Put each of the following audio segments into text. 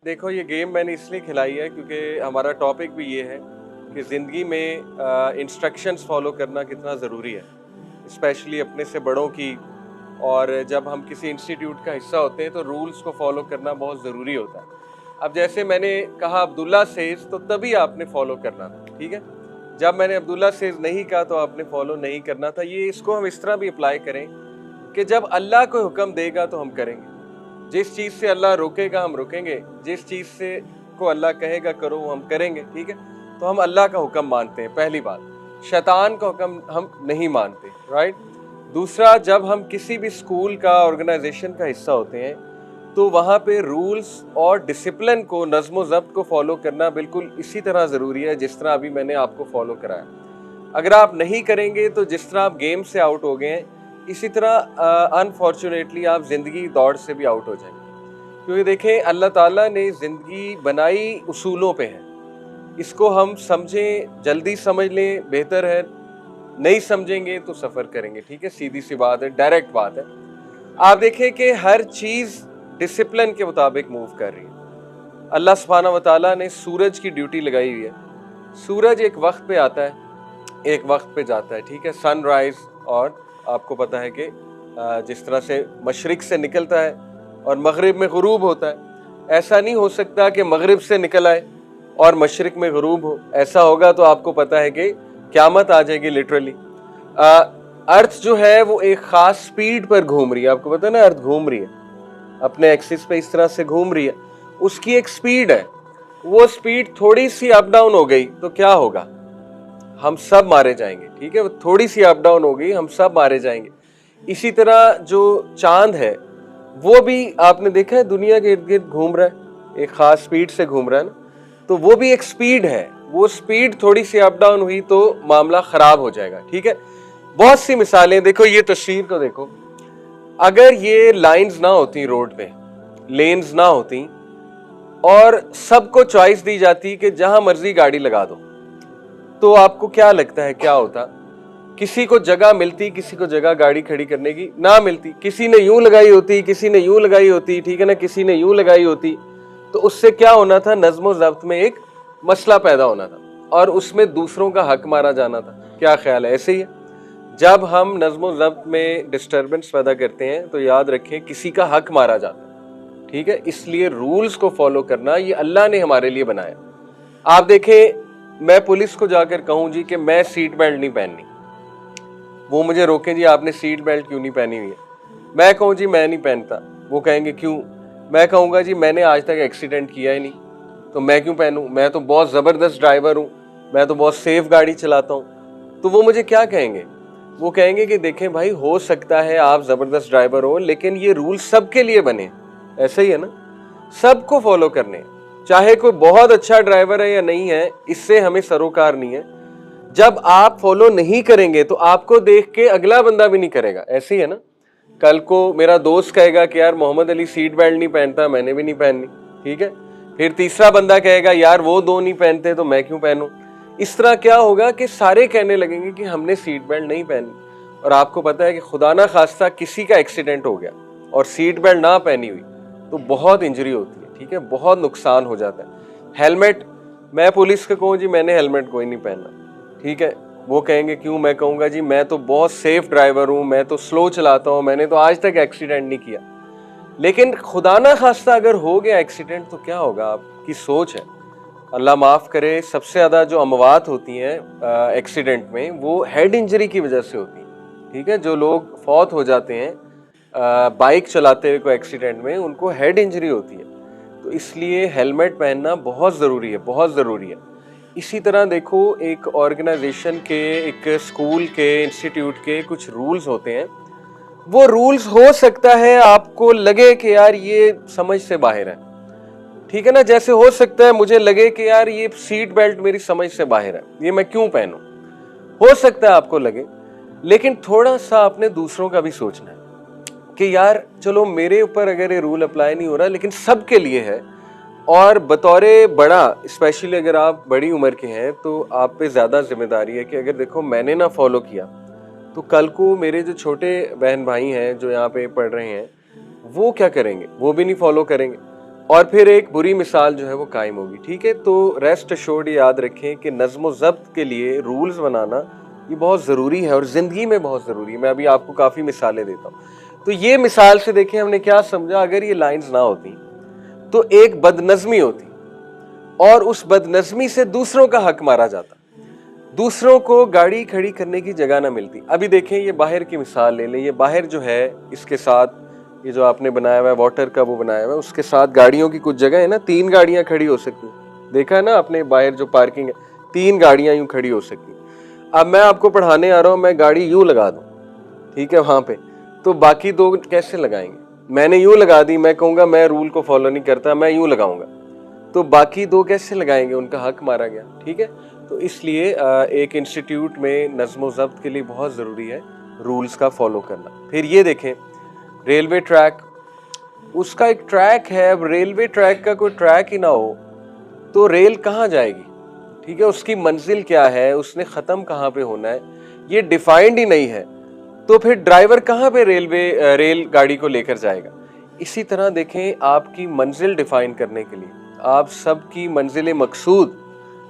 देखो ये गेम मैंने इसलिए खिलाई है क्योंकि हमारा टॉपिक भी ये है कि ज़िंदगी में इंस्ट्रक्शंस फॉलो करना कितना ज़रूरी है, स्पेशली अपने से बड़ों की। और जब हम किसी इंस्टीट्यूट का हिस्सा होते हैं तो रूल्स को फॉलो करना बहुत ज़रूरी होता है। अब जैसे मैंने कहा अब्दुल्ला सेज, तो तभी आपने फॉलो करना था, ठीक है। जब मैंने अब्दुल्ला सेज नहीं कहा तो आपने फॉलो नहीं करना था। ये इसको हम इस तरह भी अप्लाई करें कि जब अल्लाह कोई हुक्म देगा तो हम करेंगे, जिस चीज़ से अल्लाह रोकेगा हम रुकेंगे, जिस चीज़ से को अल्लाह कहेगा करो वो हम करेंगे, ठीक है। तो हम अल्लाह का हुक्म मानते हैं, पहली बात। शैतान का हुक्म हम नहीं मानते, राइट। दूसरा, जब हम किसी भी स्कूल का ऑर्गेनाइजेशन का हिस्सा होते हैं तो वहाँ पे रूल्स और डिसिप्लिन को, नज़्म ज़ब्त को फॉलो करना बिल्कुल इसी तरह ज़रूरी है जिस तरह अभी मैंने आपको फॉलो कराया। अगर आप नहीं करेंगे तो जिस तरह आप गेम से आउट हो गए हैं, इसी तरह अनफॉर्चुनेटली आप ज़िंदगी दौड़ से भी आउट हो जाएंगे। क्योंकि देखें, अल्लाह ताला ने ज़िंदगी बनाई उसूलों पे है। इसको हम समझें, जल्दी समझ लें बेहतर है, नहीं समझेंगे तो सफ़र करेंगे, ठीक है। सीधी सी बात है, डायरेक्ट बात है। आप देखें कि हर चीज़ डिसिप्लिन के मुताबिक मूव कर रही है। अल्लाह सुब्हानहू व तआला ने सूरज की ड्यूटी लगाई हुई है। सूरज एक वक्त पे आता है, एक वक्त पे जाता है, ठीक है। सनराइज, और आपको पता है कि जिस तरह से मशरिक से निकलता है और मगरिब में गुरूब होता है, ऐसा नहीं हो सकता कि मगरिब से निकल आए और मशरिक में गुरूब हो। ऐसा होगा तो आपको पता है कि क़यामत आ जाएगी लिटरली। अर्थ जो है वो एक ख़ास स्पीड पर घूम रही है, आपको पता है ना, अर्थ घूम रही है अपने एक्सिस पे, इस तरह से घूम रही है। उसकी एक स्पीड है, वो स्पीड थोड़ी सी अप डाउन हो गई तो क्या होगा, हम सब मारे जाएंगे, ठीक है। थोड़ी सी अप डाउन हो गई, हम सब मारे जाएंगे। इसी तरह जो चांद है वो भी आपने देखा है दुनिया के इर्द गिर्द घूम रहा है, एक खास स्पीड से घूम रहा है ना, तो वो भी एक स्पीड है। वो स्पीड थोड़ी सी अप डाउन हुई तो मामला खराब हो जाएगा, ठीक है। बहुत सी मिसालें देखो, ये तस्वीर को देखो। अगर ये लाइंस ना होती रोड पे, लेन्स ना होती और सबको चॉइस दी जाती कि जहां मर्जी गाड़ी लगा दो, तो आपको क्या लगता है क्या होता? किसी को जगह मिलती, किसी को जगह गाड़ी खड़ी करने की ना मिलती। किसी ने यूं लगाई होती, किसी ने यूं लगाई होती, ठीक है ना, किसी ने यूं लगाई होती। तो उससे क्या होना था, नज़्म ज़ब्त में एक मसला पैदा होना था और उसमें दूसरों का हक मारा जाना था। क्या ख्याल है? ऐसे ही है। जब हम नज़्म ज़ब्त में डिस्टर्बेंस पैदा करते हैं तो याद रखें किसी का हक मारा जाता है, ठीक है। इसलिए रूल्स को फॉलो करना ये अल्लाह ने हमारे लिए बनाया। आप देखें, मैं पुलिस को जाकर कहूं जी कि मैं सीट बेल्ट नहीं पहननी, वो मुझे रोकें, जी आपने सीट बेल्ट क्यों नहीं पहनी हुई है। मैं कहूँ जी मैं नहीं पहनता, वो कहेंगे क्यों। मैं कहूँगा जी मैंने आज तक एक्सीडेंट किया ही नहीं, तो मैं क्यों पहनूं, मैं तो बहुत ज़बरदस्त ड्राइवर हूँ, मैं तो बहुत सेफ गाड़ी चलाता हूँ। तो वो मुझे क्या कहेंगे, वो कहेंगे कि देखें भाई, हो सकता है आप ज़बरदस्त ड्राइवर हो, लेकिन ये रूल सबके लिए बने। ऐसा ही है ना, सबको फॉलो करने, चाहे कोई बहुत अच्छा ड्राइवर है या नहीं है, इससे हमें सरोकार नहीं है। जब आप फॉलो नहीं करेंगे तो आपको देख के अगला बंदा भी नहीं करेगा। ऐसे ही है ना, कल को मेरा दोस्त कहेगा कि यार मोहम्मद अली सीट बेल्ट नहीं पहनता, मैंने भी नहीं पहननी, ठीक है। फिर तीसरा बंदा कहेगा यार वो दो नहीं पहनते तो मैं क्यों पहनूं। इस तरह क्या होगा कि सारे कहने लगेंगे कि हमने सीट बेल्ट नहीं पहनी। और आपको पता है कि खुदा ना खास्ता किसी का एक्सीडेंट हो गया और सीट बेल्ट ना पहनी हुई तो बहुत इंजरी होती है, ठीक है, बहुत नुकसान हो जाता है। हेलमेट, मैं पुलिस को कहूँ जी मैंने हेलमेट कोई नहीं पहनना, ठीक है, वो कहेंगे क्यों। मैं कहूँगा जी मैं तो बहुत सेफ ड्राइवर हूँ, मैं तो स्लो चलाता हूँ, मैंने तो आज तक एक्सीडेंट नहीं किया। लेकिन खुदा ना खास्ता अगर हो गया एक्सीडेंट तो क्या होगा, आपकी सोच है। अल्लाह माफ़ करे, सबसे ज़्यादा जो अमवात होती हैं एक्सीडेंट में वो हेड इंजरी की वजह से होती हैं, ठीक है। जो लोग फौत हो जाते हैं बाइक चलाते हुए कोई एक्सीडेंट में, उनको हेड इंजरी होती है। तो इसलिए हेलमेट पहनना बहुत ज़रूरी है, बहुत ज़रूरी है। इसी तरह देखो, एक ऑर्गेनाइजेशन के, एक स्कूल के, इंस्टीट्यूट के कुछ रूल्स होते हैं। वो रूल्स हो सकता है आपको लगे कि यार ये समझ से बाहर है, ठीक है ना। जैसे हो सकता है मुझे लगे कि यार ये सीट बेल्ट मेरी समझ से बाहर है, ये मैं क्यों पहनूं, हो सकता है आपको लगे। लेकिन थोड़ा सा आपने दूसरों का भी सोचना है कि यार चलो मेरे ऊपर अगर ये रूल अप्लाई नहीं हो रहा लेकिन सबके लिए है। और बतौरे बड़ा, स्पेशली अगर आप बड़ी उम्र के हैं तो आप पे ज़्यादा जिम्मेदारी है कि अगर देखो मैंने ना फॉलो किया तो कल को मेरे जो छोटे बहन भाई हैं जो यहाँ पे पढ़ रहे हैं वो क्या करेंगे, वो भी नहीं फॉलो करेंगे। और फिर एक बुरी मिसाल जो है वो कायम होगी। ठीक है, तो रेस्ट अश्योर्ड याद रखें कि नज़्म ज़ब्त के लिए रूल्स बनाना ये बहुत ज़रूरी है और ज़िंदगी में बहुत ज़रूरी है। मैं अभी आपको काफ़ी मिसालें देता हूँ। तो ये मिसाल से देखें हमने क्या समझा, अगर ये लाइंस ना होती तो एक बदनज़मी होती और उस बदनज़मी से दूसरों का हक मारा जाता, दूसरों को गाड़ी खड़ी करने की जगह ना मिलती। अभी देखें ये बाहर की मिसाल ले लें, ये बाहर जो है इसके साथ ये जो आपने बनाया हुआ है वाटर का वो बनाया हुआ है, उसके साथ गाड़ियों की कुछ जगह है ना, 3 गाड़ियां खड़ी हो सकती, देखा है ना आपने बाहर जो पार्किंग है 3 गाड़ियां यूं खड़ी हो सकती। अब मैं आपको पढ़ाने आ रहा हूं, मैं गाड़ी यूं लगा दूं, ठीक है वहां पे, तो बाकी 2 कैसे लगाएंगे? मैंने यूं लगा दी, मैं कहूंगा मैं रूल को फॉलो नहीं करता, मैं यूं लगाऊंगा, तो बाकी 2 कैसे लगाएंगे? उनका हक मारा गया। ठीक है, तो इसलिए एक इंस्टीट्यूट में नज़्म ज़ब्त के लिए बहुत ज़रूरी है रूल्स का फॉलो करना। फिर ये देखें रेलवे ट्रैक, उसका एक ट्रैक है, अब रेलवे ट्रैक का कोई ट्रैक ही ना हो तो रेल कहाँ जाएगी? ठीक है, उसकी मंजिल क्या है, उसने ख़त्म कहाँ पे होना है, ये डिफाइंड ही नहीं है, तो फिर ड्राइवर कहाँ पे रेल गाड़ी को लेकर जाएगा? इसी तरह देखें आपकी मंजिल डिफाइन करने के लिए, आप सबकी मंजिल मकसूद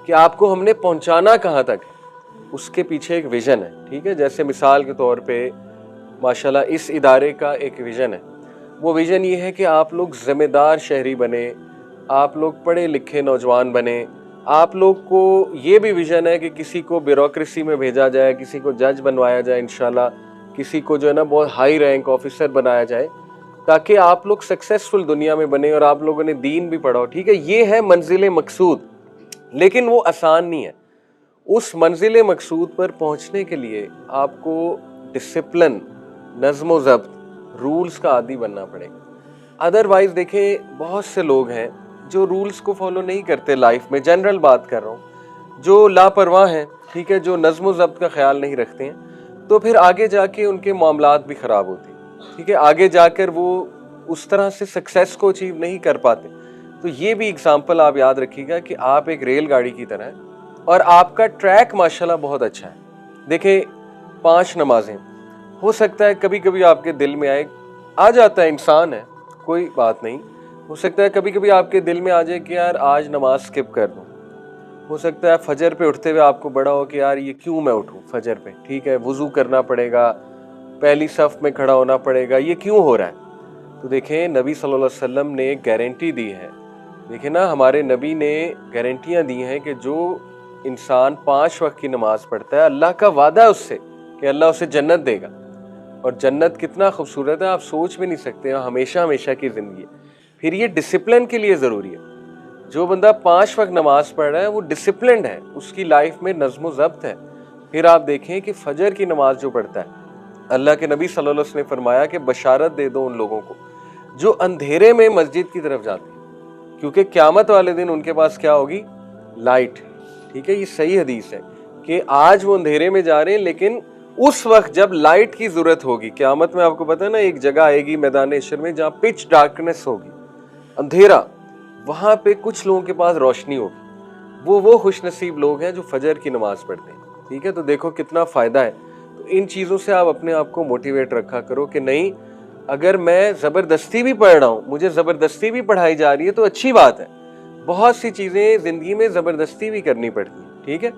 कि आपको हमने पहुंचाना कहाँ तक है, उसके पीछे एक विजन है। ठीक है, जैसे मिसाल के तौर पे माशाल्लाह इस इदारे का एक विजन है, वो विजन ये है कि आप लोग जिम्मेदार शहरी बने, आप लोग पढ़े लिखे नौजवान बने, आप लोग को ये भी विजन है कि किसी को ब्यूरोक्रेसी में भेजा जाए, किसी को जज बनवाया जाए इंशाल्लाह, किसी को जो है ना बहुत हाई रैंक ऑफिसर बनाया जाए, ताकि आप लोग सक्सेसफुल दुनिया में बने और आप लोगों ने दीन भी पढ़ा हो। ठीक है, ये है मंजिल मकसूद, लेकिन वो आसान नहीं है। उस मंजिल मकसूद पर पहुंचने के लिए आपको डिसिप्लिन, नज़्म ज़ब्त, रूल्स का आदी बनना पड़ेगा। अदरवाइज देखें बहुत से लोग हैं जो रूल्स को फॉलो नहीं करते लाइफ में, जनरल बात कर रहा हूँ, जो लापरवाह हैं, ठीक है, जो नज़्म ज़ब्त का ख्याल नहीं रखते हैं, तो फिर आगे जाके उनके मामलात भी ख़राब होते हैं। ठीक है, आगे जाकर वो उस तरह से सक्सेस को अचीव नहीं कर पाते। तो ये भी एग्जाम्पल आप याद रखिएगा कि आप एक रेलगाड़ी की तरह हैं और आपका ट्रैक माशाल्लाह बहुत अच्छा है। देखिए 5 नमाजें, हो सकता है कभी कभी आपके दिल में आए, आ जाता है, इंसान है, कोई बात नहीं, हो सकता है कभी कभी आपके दिल में आ जाए कि यार आज नमाज स्किप कर दूं। हो सकता है फजर पे उठते हुए आपको बड़ा हो कि यार ये क्यों मैं उठूं फजर पे, ठीक है, वुजू करना पड़ेगा, पहली सफ में खड़ा होना पड़ेगा, ये क्यों हो रहा है? तो देखें नबी सल्लल्लाहु अलैहि वसल्लम ने गारंटी दी है, देखें ना हमारे नबी ने गारंटियां दी हैं कि जो इंसान 5 वक्त की नमाज पढ़ता है, अल्लाह का वादा है उससे कि अल्लाह उसे जन्नत देगा। और जन्नत कितना खूबसूरत है आप सोच भी नहीं सकते, हमेशा हमेशा की जिंदगी है। फिर ये डिसिप्लिन के लिए ज़रूरी है। जो बंदा 5 वक्त नमाज पढ़ रहा है वो डिसिप्लिन्ड है, उसकी लाइफ में नज़्म ज़ब्त है। फिर आप देखें कि फजर की नमाज जो पढ़ता है, अल्लाह के नबी सल्लल्लाहु अलैहि वसल्लम ने फरमाया कि बशारत दे दो उन लोगों को जो अंधेरे में मस्जिद की तरफ जाते हैं, क्योंकि क़यामत वाले दिन उनके पास क्या होगी? लाइट। ठीक है, ये सही हदीस है कि आज वो अंधेरे में जा रहे हैं, लेकिन उस वक्त जब लाइट की जरूरत होगी क़यामत में, आपको पता है ना एक जगह आएगी मैदान हशर में जहाँ पिच डार्कनेस होगी, अंधेरा, वहां पे कुछ लोगों के पास रोशनी होगी, वो खुशनसीब लोग हैं जो फजर की नमाज पढ़ते हैं। ठीक है, तो देखो कितना फायदा है। तो इन चीजों से आप अपने आप को मोटिवेट रखा करो कि नहीं, अगर मैं जबरदस्ती भी पढ़ रहा हूँ, मुझे जबरदस्ती भी पढ़ाई जा रही है तो अच्छी बात है। बहुत सी चीजें जिंदगी में जबरदस्ती भी करनी पड़ती है। ठीक है,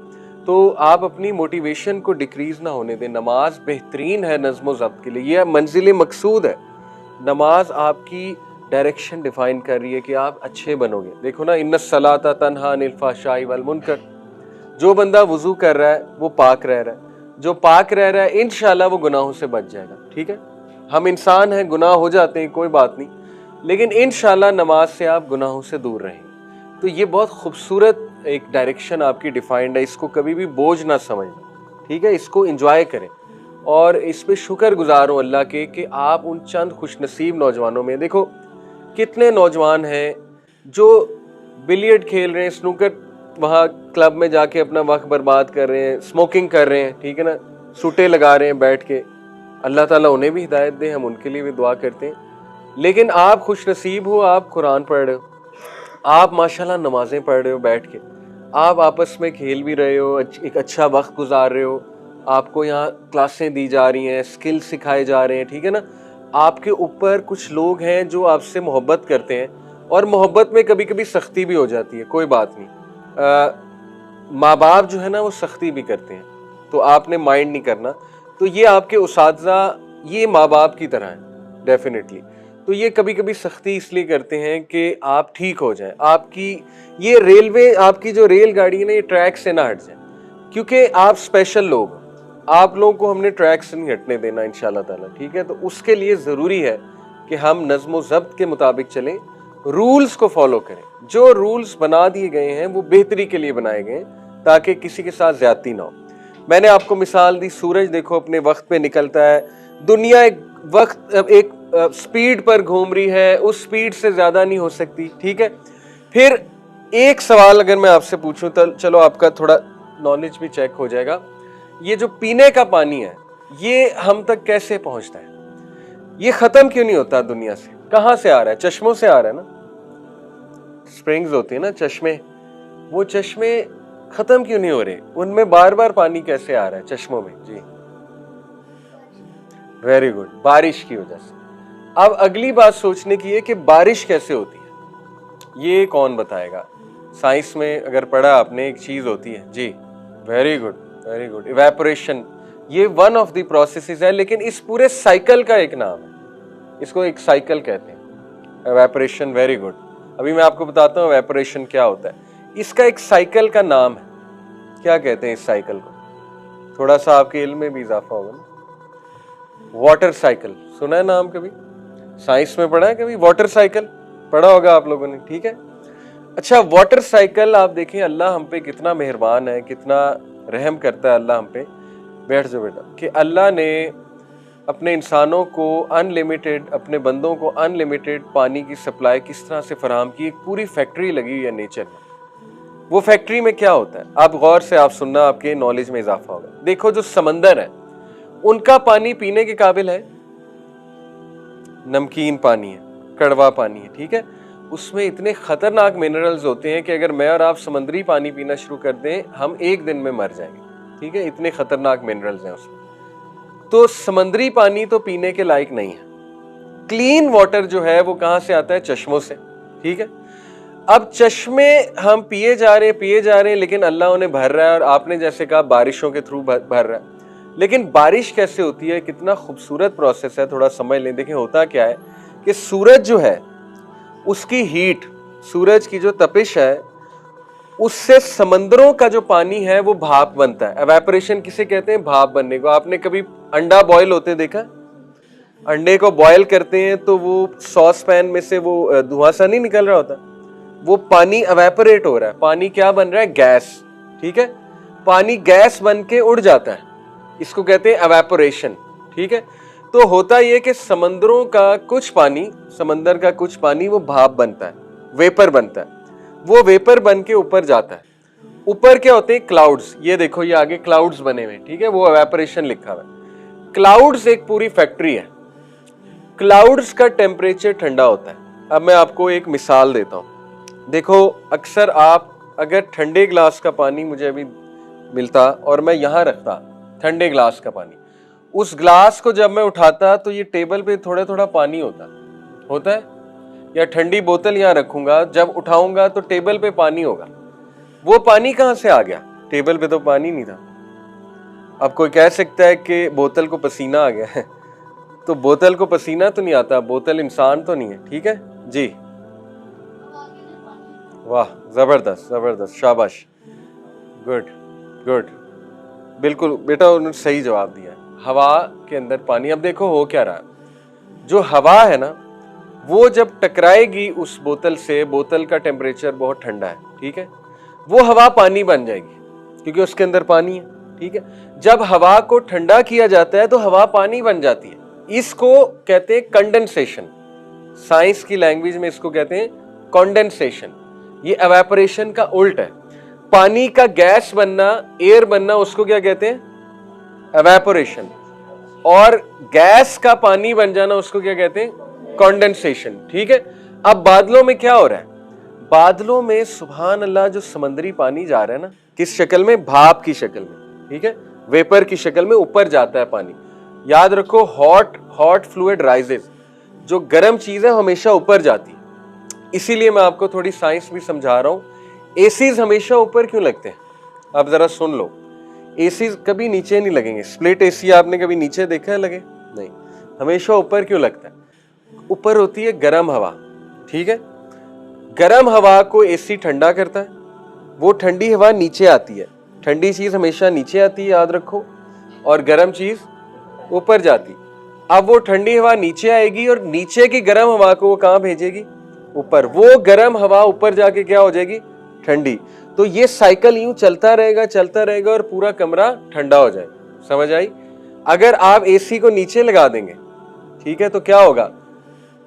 तो आप अपनी मोटिवेशन को डिक्रीज ना होने दें। नमाज बेहतरीन है नज़्म ज़ब्त के लिए, यह मंजिल मकसूद है। नमाज आपकी डायरेक्शन डिफाइन कर रही है कि आप अच्छे बनोगे। देखो ना, इन्नस सलाता तन्हा अनिल फ़हशाई वल मुनकर, जो बंदा वुजू कर रहा है वो पाक रह रहा है, जो पाक रह रहा है इंशाल्लाह वो गुनाहों से बच जाएगा। ठीक है, हम इंसान हैं, गुनाह हो जाते हैं, कोई बात नहीं, लेकिन इंशाल्लाह नमाज से आप गुनाहों से दूर रहेंगे। तो ये बहुत खूबसूरत एक डायरेक्शन आपकी डिफाइंड है, इसको कभी भी बोझ ना समझना। ठीक है, इसको एंजॉय करें और इस पे शुक्र गुजार हो अल्लाह के कि आप उन चंद खुशनसीब नौजवानों में, देखो कितने नौजवान हैं जो बिलियर्ड खेल रहे हैं, स्नूकर वहाँ क्लब में जाके अपना वक्त बर्बाद कर रहे हैं, स्मोकिंग कर रहे हैं, ठीक है ना, सूटे लगा रहे हैं बैठ के। अल्लाह ताला उन्हें भी हिदायत दे, हम उनके लिए भी दुआ करते हैं। लेकिन आप खुशनसीब हो, आप कुरान पढ़ रहे हो, आप माशाल्लाह नमाजें पढ़ रहे हो बैठ के, आप आपस में खेल भी रहे हो, एक अच्छा वक्त गुजार रहे हो, आपको यहाँ क्लासें दी जा रही हैं, स्किल सिखाए जा रहे हैं। ठीक है ना, आपके ऊपर कुछ लोग हैं जो आपसे मोहब्बत करते हैं और मोहब्बत में कभी कभी सख्ती भी हो जाती है, कोई बात नहीं। माँ बाप जो है ना वो सख्ती भी करते हैं, तो आपने माइंड नहीं करना। तो ये आपके उसातिज़ा ये माँ बाप की तरह हैं डेफिनेटली। तो ये कभी कभी सख्ती इसलिए करते हैं कि आप ठीक हो जाएं, आपकी ये रेलवे, आपकी जो रेलगाड़ी है ना ये ट्रैक से ना हट जाए, क्योंकि आप स्पेशल लोग, आप लोगों को हमने ट्रैक से नहीं हटने देना इंशाल्लाह ताला, ठीक है। तो उसके लिए ज़रूरी है कि हम नज़्म ज़ब्त के मुताबिक चलें, रूल्स को फॉलो करें। जो रूल्स बना दिए गए हैं वो बेहतरी के लिए बनाए गए हैं, ताकि किसी के साथ ज्यादती ना हो। मैंने आपको मिसाल दी, सूरज देखो अपने वक्त पे निकलता है, दुनिया एक स्पीड पर घूम रही है, उस स्पीड से ज्यादा नहीं हो सकती, ठीक है। फिर एक सवाल अगर मैं आपसे पूछूं तो चलो आपका थोड़ा नॉलेज भी चेक हो जाएगा। ये जो पीने का पानी है ये हम तक कैसे पहुंचता है? ये खत्म क्यों नहीं होता दुनिया से? कहां से आ रहा है? चश्मों से आ रहा है ना, स्प्रिंग्स होती है ना, चश्मे, वो चश्मे खत्म क्यों नहीं हो रहे? उनमें बार बार पानी कैसे आ रहा है चश्मों में? जी वेरी गुड, बारिश की वजह से। अब अगली बात सोचने की है कि बारिश कैसे होती है, ये कौन बताएगा? साइंस में अगर पढ़ा आपने, एक चीज होती है जी, very good very good, evaporation. ये वन ऑफ द प्रोसेसेस है, लेकिन इस पूरे साइकिल का एक नाम है, इसको एक साइकिल कहते हैं, इवेपोरेशन। वेरी गुड, अभी मैं आपको बताता हूँ इवेपोरेशन क्या होता है। इसका एक साइकिल का नाम है, क्या कहते हैं इस साइकिल को? थोड़ा सा आपके इल्म में भी इजाफा होगा ना। वाटर साइकिल, सुना है नाम कभी? साइंस में पढ़ा है कभी? वाटर साइकिल पढ़ा होगा आप लोगों ने, ठीक है। अच्छा, वाटर साइकिल आप देखें, अल्लाह हम पे कितना मेहरबान है, कितना रहम करता है अल्लाह हम पे। बैठ जाओ बेटा, कि अल्लाह ने अपने इंसानों को अनलिमिटेड, अपने बंदों को अनलिमिटेड पानी की सप्लाई किस तरह से फराहम की। एक पूरी फैक्ट्री लगी हुई है नेचर में। वो फैक्ट्री में क्या होता है, आप गौर से आप सुनना, आपके नॉलेज में इजाफा होगा। देखो जो समंदर है उनका पानी पीने के काबिल है, नमकीन पानी है, कड़वा पानी है, ठीक है। उसमें इतने खतरनाक मिनरल्स होते हैं कि अगर मैं और आप समंदरी पानी पीना शुरू कर दें हम एक दिन में मर जाएंगे, ठीक है। इतने खतरनाक मिनरल्स हैं उसमें। तो समंदरी पानी तो पीने के लायक नहीं है। क्लीन वाटर जो है वो कहां से आता है? चश्मों से, ठीक है। अब चश्मे हम पिए जा रहे हैं, लेकिन अल्लाह उन्हें भर रहा है, और आपने जैसे कहा बारिशों के थ्रू भर रहा है। लेकिन बारिश कैसे होती है? कितना खूबसूरत प्रोसेस है, थोड़ा समझ लें। देखें होता क्या है कि सूरज जो है उसकी हीट, सूरज की जो तपिश है, उससे समंदरों का जो पानी है वो भाप बनता है। एवेपोरेशन किसे कहते हैं? भाप बनने को। आपने कभी अंडा बॉयल होते देखा? अंडे को बॉयल करते हैं तो वो सॉस पैन में से वो धुआं सा नहीं निकल रहा होता, वो पानी एवेपोरेट हो रहा है। पानी क्या बन रहा है? गैस, ठीक है। पानी गैस बन के उड़ जाता है, इसको कहते हैं एवेपोरेशन, ठीक है। तो होता यह कि समंदरों का कुछ पानी, समंदर का कुछ पानी वो भाप बनता है, वेपर बनता है। वो वेपर बन के ऊपर जाता है। ऊपर क्या होते हैं? क्लाउड्स। ये देखो ये आगे क्लाउड्स बने हुए, ठीक है, वो एवेपोरेशन लिखा हुआ है। क्लाउड्स एक पूरी फैक्ट्री है। क्लाउड्स का टेम्परेचर ठंडा होता है। अब मैं आपको एक मिसाल देता हूं। देखो अक्सर आप अगर ठंडे ग्लास का पानी मुझे अभी मिलता और मैं यहां रखता ठंडे ग्लास का पानी, उस ग्लास को जब मैं उठाता तो ये टेबल पे थोड़ा थोड़ा पानी होता है। या ठंडी बोतल यहां रखूंगा, जब उठाऊंगा तो टेबल पे पानी होगा। वो पानी कहां से आ गया? टेबल पे तो पानी नहीं था। अब कोई कह सकता है कि बोतल को पसीना आ गया है, तो बोतल को पसीना तो नहीं आता, बोतल इंसान तो नहीं है, ठीक है जी। वाह, जबरदस्त जबरदस्त, शाबाश, गुड गुड, बिल्कुल बेटा उन्होंने सही जवाब दिया। हवा के अंदर पानी। अब देखो हो क्या रहा है, जो हवा है ना वो जब टकराएगी उस बोतल से, बोतल का टेम्परेचर बहुत ठंडा है, ठीक है, वो हवा पानी बन जाएगी क्योंकि उसके अंदर पानी है, ठीक है। जब हवा को ठंडा किया जाता है तो हवा पानी बन जाती है। इसको कहते हैं कंडेंसेशन, साइंस की लैंग्वेज में इसको कहते हैं कंडेंसेशन। ये एवेपोरेशन का उल्ट है। पानी का गैस बनना, एयर बनना, उसको क्या कहते हैं? एवेपोरेशन। और गैस का पानी बन जाना उसको क्या कहते हैं? कंडेंसेशन, ठीक है। अब बादलों में क्या हो रहा है? बादलों में सुभान अल्लाह जो समंदरी पानी जा रहा है ना, किस शक्ल में? भाप की शक्ल में, ठीक है, वेपर की शक्ल में ऊपर जाता है पानी। याद रखो हॉट फ्लूइड राइजेस, जो गर्म चीज है हमेशा ऊपर जाती है, इसीलिए मैं आपको थोड़ी साइंस भी समझा रहा हूँ। एसीज हमेशा ऊपर क्यों लगते हैं? आप जरा सुन लो, एसीज कभी नीचे नहीं लगेंगे। स्प्लिट एसी आपने कभी नीचे देखा है लगे? नहीं, हमेशा ऊपर क्यों लगता है? ऊपर होती है गर्म हवा, ठीक है? गर्म हवा को एसी ठंडा करता है, वो ठंडी हवा नीचे आती है। ठंडी चीज हमेशा नीचे आती है, याद रखो, और गर्म चीज ऊपर जाती। अब वो ठंडी हवा नीचे आएगी और नीचे की गर्म हवा को वो कहां भेजेगी? ऊपर। वो गर्म हवा ऊपर जाके क्या हो जाएगी? ठंडी। तो ये साइकिल यूं चलता रहेगा और पूरा कमरा ठंडा हो जाएगा। समझ आई? अगर आप एसी को नीचे लगा देंगे, ठीक है, तो क्या होगा?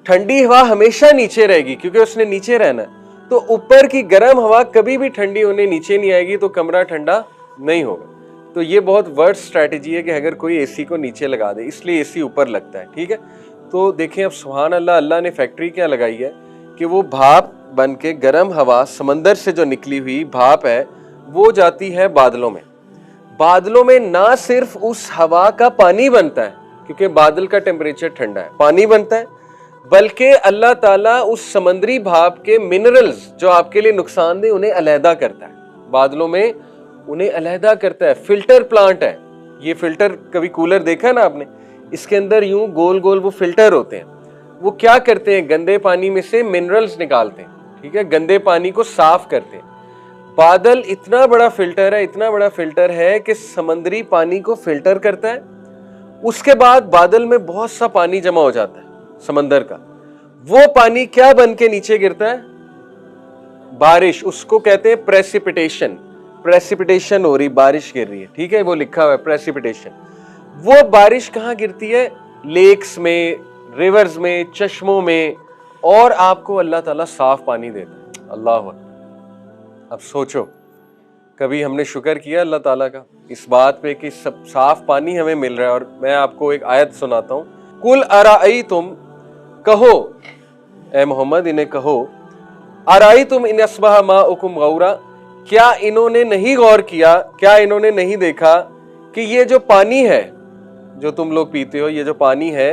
ठंडी हवा हमेशा नीचे रहेगी क्योंकि उसने नीचे रहना है। तो ऊपर की गर्म हवा कभी भी ठंडी होने नीचे नहीं आएगी, तो कमरा ठंडा नहीं होगा। तो ये बहुत वर्स्ट स्ट्रैटेजी है कि अगर कोई एसी को नीचे लगा दे, इसलिए एसी ऊपर लगता है, ठीक है? तो देखें अब सुभान अल्लाह, अल्लाह ने फैक्ट्री क्या लगाई है कि वो भाप बन के गर्म हवा समंदर से जो निकली हुई भाप है वो जाती है बादलों में। बादलों में ना सिर्फ उस हवा का पानी बनता है, क्योंकि बादल का टेम्परेचर ठंडा है, पानी बनता है, बल्कि अल्लाह ताला उस समंदरी भाप के मिनरल्स जो आपके लिए नुकसानदेह उन्हें अलहदा करता है। बादलों में उन्हें अलहदा करता है। फिल्टर प्लांट है ये। फिल्टर, कभी कूलर देखा है ना आपने? इसके अंदर यूं गोल गोल वो फिल्टर होते हैं। वो क्या करते हैं? गंदे पानी में से मिनरल्स निकालते हैं, ठीक है, गंदे पानी को साफ करते हैं। बादल इतना बड़ा फिल्टर है कि समंदरी पानी को फिल्टर करता है। उसके बाद बादल में बहुत सा पानी जमा हो जाता है समंदर का। वो पानी क्या बन के नीचे गिरता है? बारिश। उसको कहते हैं प्रेसिपिटेशन। प्रेसिपिटेशन हो रही, बारिश गिर रही है, ठीक है, वो लिखा हुआ है प्रेसिपिटेशन। वो बारिश कहां गिरती है? लेक्स में, रिवर्स में, चश्मों में, और आपको अल्लाह ताला साफ पानी देता है। अल्लाह अकबर। अब सोचो, कभी हमने शुक्र किया अल्लाह ताला का इस बात पे कि सब साफ पानी हमें मिल रहा है? और मैं आपको एक आयत सुनाता हूं। कुल अराई तुम, कहो ए मोहम्मद, इन्हें कहो, अराई तुम इन अस्बहा माउकुम गौरा, क्या इन्होंने नहीं गौर किया, क्या इन्होंने नहीं देखा कि ये जो पानी है जो तुम लोग पीते हो, ये जो पानी है,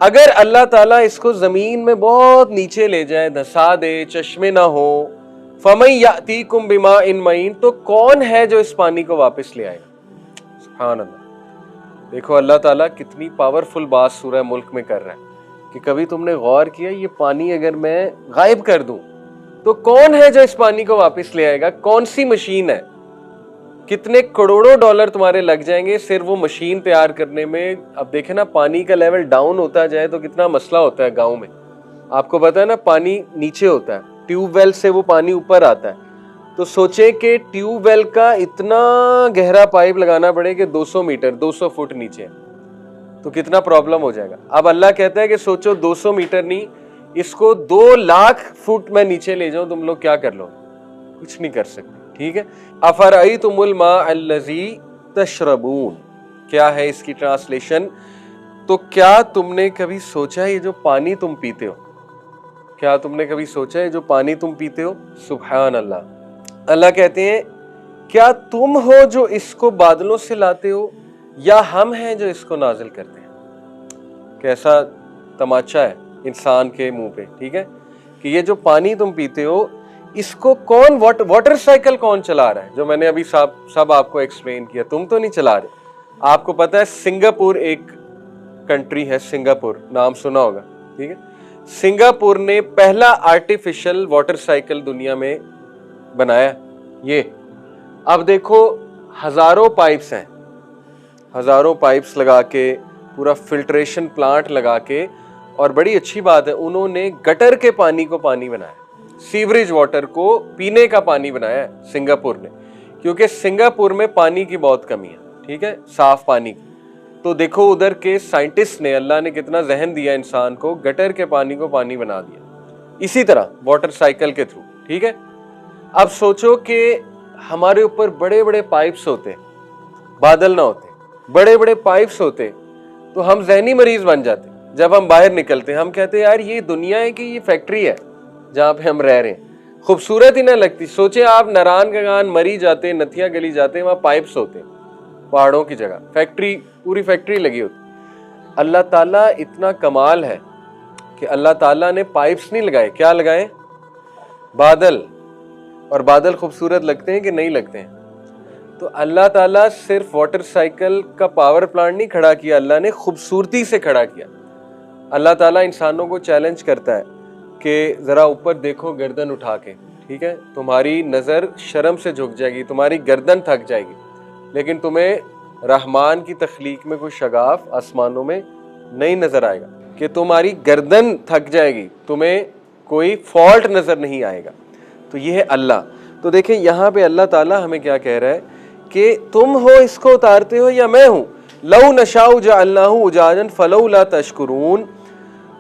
अगर अल्लाह ताला इसको जमीन में बहुत नीचे ले जाए, धंसा दे, चश्मे ना हो, फमन यातीकुम बिमा इन मईन, तो कौन है जो इस पानी को वापस ले आएगा? सुभान अल्लाह। देखो अल्लाह ताला कितनी पावरफुल बात सूरह मुल्क में कर रहा है कि कभी तुमने गौर किया ये पानी अगर मैं गायब कर दूं तो कौन है जो इस पानी को वापस ले आएगा? कौन सी मशीन है? कितने करोड़ों डॉलर तुम्हारे लग जाएंगे सिर्फ वो मशीन तैयार करने में। अब देखे ना, पानी का लेवल डाउन होता जाए तो कितना मसला होता है गांव में। आपको पता है ना, पानी नीचे होता है, ट्यूबवेल से वो पानी ऊपर आता है। तो सोचे कि ट्यूबवेल का इतना गहरा पाइप लगाना पड़े कि 200 मीटर 200 फुट नीचे, तो कितना प्रॉब्लम हो जाएगा। अब अल्लाह कहता है कि सोचो 200 मीटर नहीं, इसको 2 लाख फुट में नीचे ले जाओ, तुम लोग क्या कर लो? कुछ नहीं कर सकते, ठीक है। अफरअयतुमुल मा अल्लज़ी तशरबून, क्या है इसकी ट्रांसलेशन? तो क्या तुमने कभी सोचा है ये जो पानी तुम पीते हो, क्या तुमने कभी सोचा है जो पानी तुम पीते हो? सुभान अल्लाह। अल्लाह कहते हैं क्या तुम हो जो इसको बादलों से लाते हो या हम हैं जो इसको नाजिल करते हैं? कैसा तमाचा है इंसान के मुंह पे, ठीक है, कि ये जो पानी तुम पीते हो इसको कौन, वाटर साइकिल कौन चला रहा है? जो मैंने अभी सब आपको एक्सप्लेन किया, तुम तो नहीं चला रहे। आपको पता है सिंगापुर एक कंट्री है, सिंगापुर नाम सुना होगा, ठीक है। सिंगापुर ने पहला आर्टिफिशियल वाटर साइकिल दुनिया में बनाया ये। अब देखो हजारों पाइप्स हैं, हजारों पाइप्स लगा के, पूरा फिल्ट्रेशन प्लांट लगा के, और बड़ी अच्छी बात है उन्होंने गटर के पानी को पानी बनाया, सीवरेज वाटर को पीने का पानी बनाया है सिंगापुर ने, क्योंकि सिंगापुर में पानी की बहुत कमी है, ठीक है, साफ पानी की। तो देखो उधर के साइंटिस्ट ने, अल्लाह ने कितना जहन दिया इंसान को, गटर के पानी को पानी बना दिया इसी तरह वाटर साइकिल के थ्रू, ठीक है। अब सोचो कि हमारे ऊपर बड़े बड़े पाइप्स होते, बादल ना होते, बड़े बड़े पाइप्स होते, तो हम जहनी मरीज बन जाते। जब हम बाहर निकलते हम कहते यार ये दुनिया है कि ये फैक्ट्री है जहाँ पे हम रह रहे हैं? खूबसूरत ही ना लगती? सोचे आप नारायण का गान मरी जाते, नथिया गली जाते, वहाँ पाइप्स होते पहाड़ों की जगह, फैक्ट्री, पूरी फैक्ट्री लगी होती। अल्लाह ताला इतना कमाल है कि अल्लाह ताला ने पाइप्स नहीं लगाए, क्या लगाए? बादल, और बादल खूबसूरत लगते हैं कि नहीं लगते हैं? तो अल्लाह ताला सिर्फ वाटर साइकिल का पावर प्लांट नहीं खड़ा किया, अल्लाह ने खूबसूरती से खड़ा किया। अल्लाह ताला इंसानों को चैलेंज करता है कि ज़रा ऊपर देखो गर्दन उठा के, ठीक है, तुम्हारी नज़र शर्म से झुक जाएगी, तुम्हारी गर्दन थक जाएगी, लेकिन तुम्हें रहमान की तख्लीक में कोई शगाफ आसमानों में नहीं नज़र आएगा कि तुम्हारी गर्दन थक जाएगी, तुम्हें कोई फॉल्ट नज़र नहीं आएगा। तो ये है अल्लाह। तो देखें यहाँ पे अल्लाह ताला हमें क्या कह रहा है कि तुम हो इसको उतारते हो या मैं हूं। लौ नशाउ जअलनाहु उजाजन फलौ ला तशकुरून।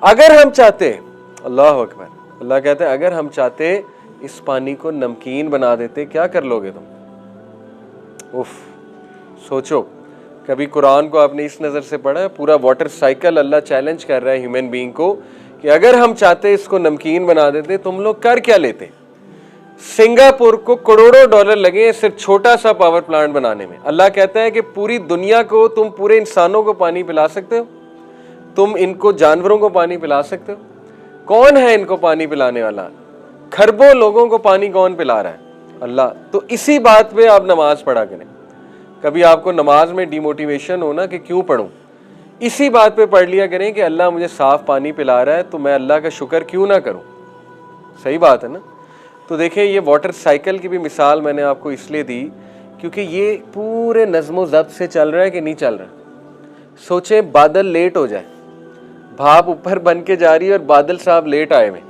अगर हम चाहते, अल्लाह अकबर, अल्लाह कहते हैं अगर हम चाहते इस पानी को नमकीन बना देते, क्या कर लोगे तुम? उफ, सोचो, कभी कुरान को आपने इस नज़र से पढ़ा है? पूरा वाटर साइकिल अल्लाह चैलेंज कर रहा है ह्यूमन बीइंग को कि अगर हम चाहते इसको नमकीन बना देते, तुम लोग कर क्या लेते? सिंगापुर को करोड़ों डॉलर लगे सिर्फ छोटा सा पावर प्लांट बनाने में। अल्लाह कहता है कि पूरी दुनिया को तुम पूरे इंसानों को पानी पिला सकते हो, तुम इनको जानवरों को पानी पिला सकते हो। कौन है इनको पानी पिलाने वाला? खरबों लोगों को पानी कौन पिला रहा है? अल्लाह। तो इसी बात पे आप नमाज पढ़ा करें। कभी आपको नमाज में डिमोटिवेशन हो ना कि क्यों पढ़ूं, इसी बात पे पढ़ लिया करें कि अल्लाह मुझे साफ पानी पिला रहा है, तो मैं अल्लाह का शुक्र क्यों ना करूं। सही बात है ना? तो देखिए, ये वाटर साइकिल की भी मिसाल मैंने आपको इसलिए दी क्योंकि ये पूरे नज़्मो ज़ब्त से चल रहा है कि नहीं चल रहा। सोचें बादल लेट हो जाए, भाप ऊपर बन के जा रही है और बादल साहब लेट आए हुए,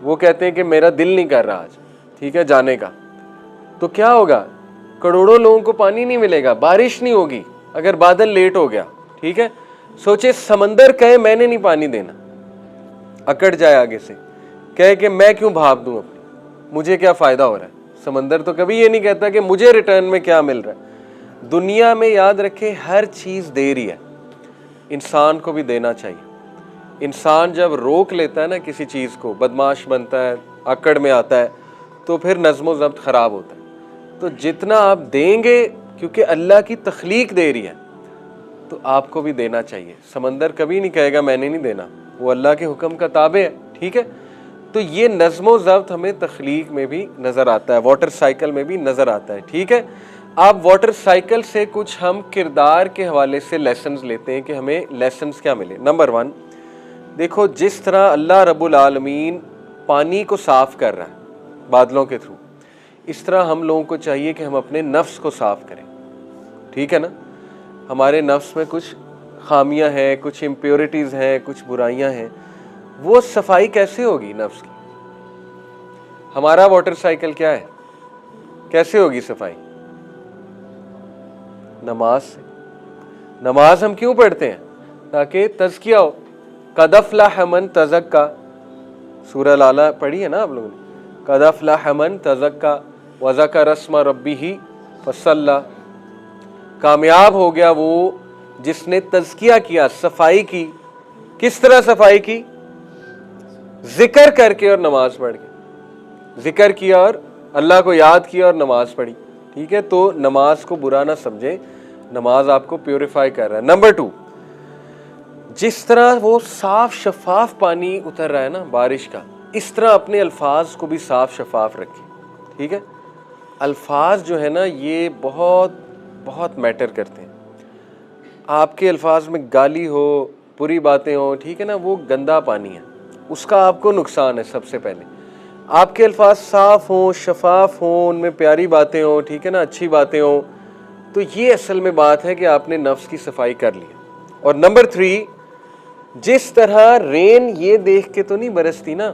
वो कहते हैं कि मेरा दिल नहीं कर रहा आज, ठीक है, जाने का, तो क्या होगा? करोड़ों लोगों को पानी नहीं मिलेगा, बारिश नहीं होगी अगर बादल लेट हो गया, ठीक है। सोचे समंदर कहे मैंने नहीं पानी देना, अकड़ जाए आगे से, कहे कि मैं क्यों भाप दूं अपनी, मुझे क्या फ़ायदा हो रहा है। समंदर तो कभी ये नहीं कहता कि मुझे रिटर्न में क्या मिल रहा है। दुनिया में याद रखे हर चीज़ दे रही है, इंसान को भी देना चाहिए। इंसान जब रोक लेता है ना किसी चीज़ को, बदमाश बनता है, अकड़ में आता है, तो फिर नज़्मो ज़ब्त ख़राब होता है। तो जितना आप देंगे, क्योंकि अल्लाह की तख्लीक दे रही है, तो आपको भी देना चाहिए। समंदर कभी नहीं कहेगा मैंने नहीं देना, वो अल्लाह के हुक्म का ताबे है, ठीक है। तो ये नज़्मो ज़ब्त हमें तख्लीक में भी नज़र आता है, वाटर साइकिल में भी नज़र आता है, ठीक है। आप वाटर साइकिल से कुछ हम किरदार के हवाले से लेसन्स लेते हैं कि हमें लेसन्स क्या मिले। नंबर 1, देखो जिस तरह अल्लाह रब्बुल आलमीन पानी को साफ़ कर रहा है बादलों के थ्रू, इस तरह हम लोगों को चाहिए कि हम अपने नफ्स को साफ़ करें, ठीक है ना। हमारे नफ्स में कुछ खामियां हैं, कुछ इम्प्योरिटीज़ हैं, कुछ बुराइयां हैं, वो सफाई कैसे होगी नफ्स की? हमारा वाटर साइकिल क्या है, कैसे होगी सफाई? नमाज से। नमाज हम क्यों पढ़ते हैं? ताकि तज़किया हो। क़द अफ़लह मन तज़क्का, सूरह लाला पढ़ी है ना आप लोगों ने, क़द अफ़लह मन तज़क्का व ज़करा अस्मा रब्बिही फ़सल्ला। कामयाब हो गया वो जिसने तज़किया किया, सफाई की। किस तरह सफाई की? जिक्र करके और नमाज पढ़ के। जिक्र किया और अल्लाह को याद किया और नमाज पढ़ी, ठीक है। तो नमाज को बुरा ना समझे, नमाज आपको प्योरीफाई कर रहा है। नंबर 2, जिस तरह वो साफ शफाफ पानी उतर रहा है ना बारिश का, इस तरह अपने अल्फाज को भी साफ शफाफ रखें, ठीक है। अल्फाज जो है ना ये बहुत बहुत मैटर करते हैं। आपके अल्फाज में गाली हो, बुरी बातें हो, ठीक है ना, वो गंदा पानी है, उसका आपको नुकसान है। सबसे पहले आपके अल्फाज साफ़ हों, शफाफ हों, उनमें प्यारी बातें हों, ठीक है ना, अच्छी बातें हों, तो ये असल में बात है कि आपने नफ्स की सफाई कर ली। और नंबर 3, जिस तरह रेन ये देख के तो नहीं बरसती ना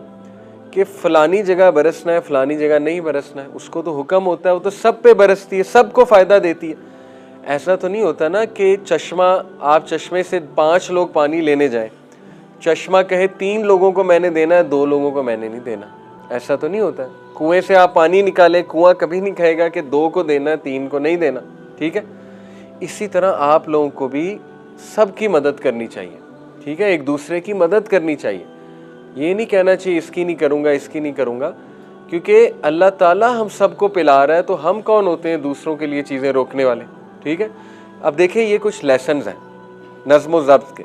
कि फ़लानी जगह बरसना है, फ़लानी जगह नहीं बरसना है, उसको तो हुक्म होता है, वो तो सब पे बरसती है, सबको फ़ायदा देती है। ऐसा तो नहीं होता ना कि चश्मा, आप चश्मे से 5 लोग पानी लेने जाएं, चश्मा कहे 3 लोगों को मैंने देना है, 2 लोगों को मैंने नहीं देना, ऐसा तो नहीं होता है। कुएं से आप पानी निकालें, कुआं कभी नहीं कहेगा कि 2 को देना है, 3 को नहीं देना, ठीक है। इसी तरह आप लोगों को भी सबकी मदद करनी चाहिए, ठीक है, एक दूसरे की मदद करनी चाहिए। ये नहीं कहना चाहिए इसकी नहीं करूँगा, इसकी नहीं करूँगा, क्योंकि अल्लाह ताला हम सबको पिला रहा है, तो हम कौन होते हैं दूसरों के लिए चीज़ें रोकने वाले, ठीक है। अब देखिए ये कुछ लेसन्स हैं नज़्मो ज़ब्त के।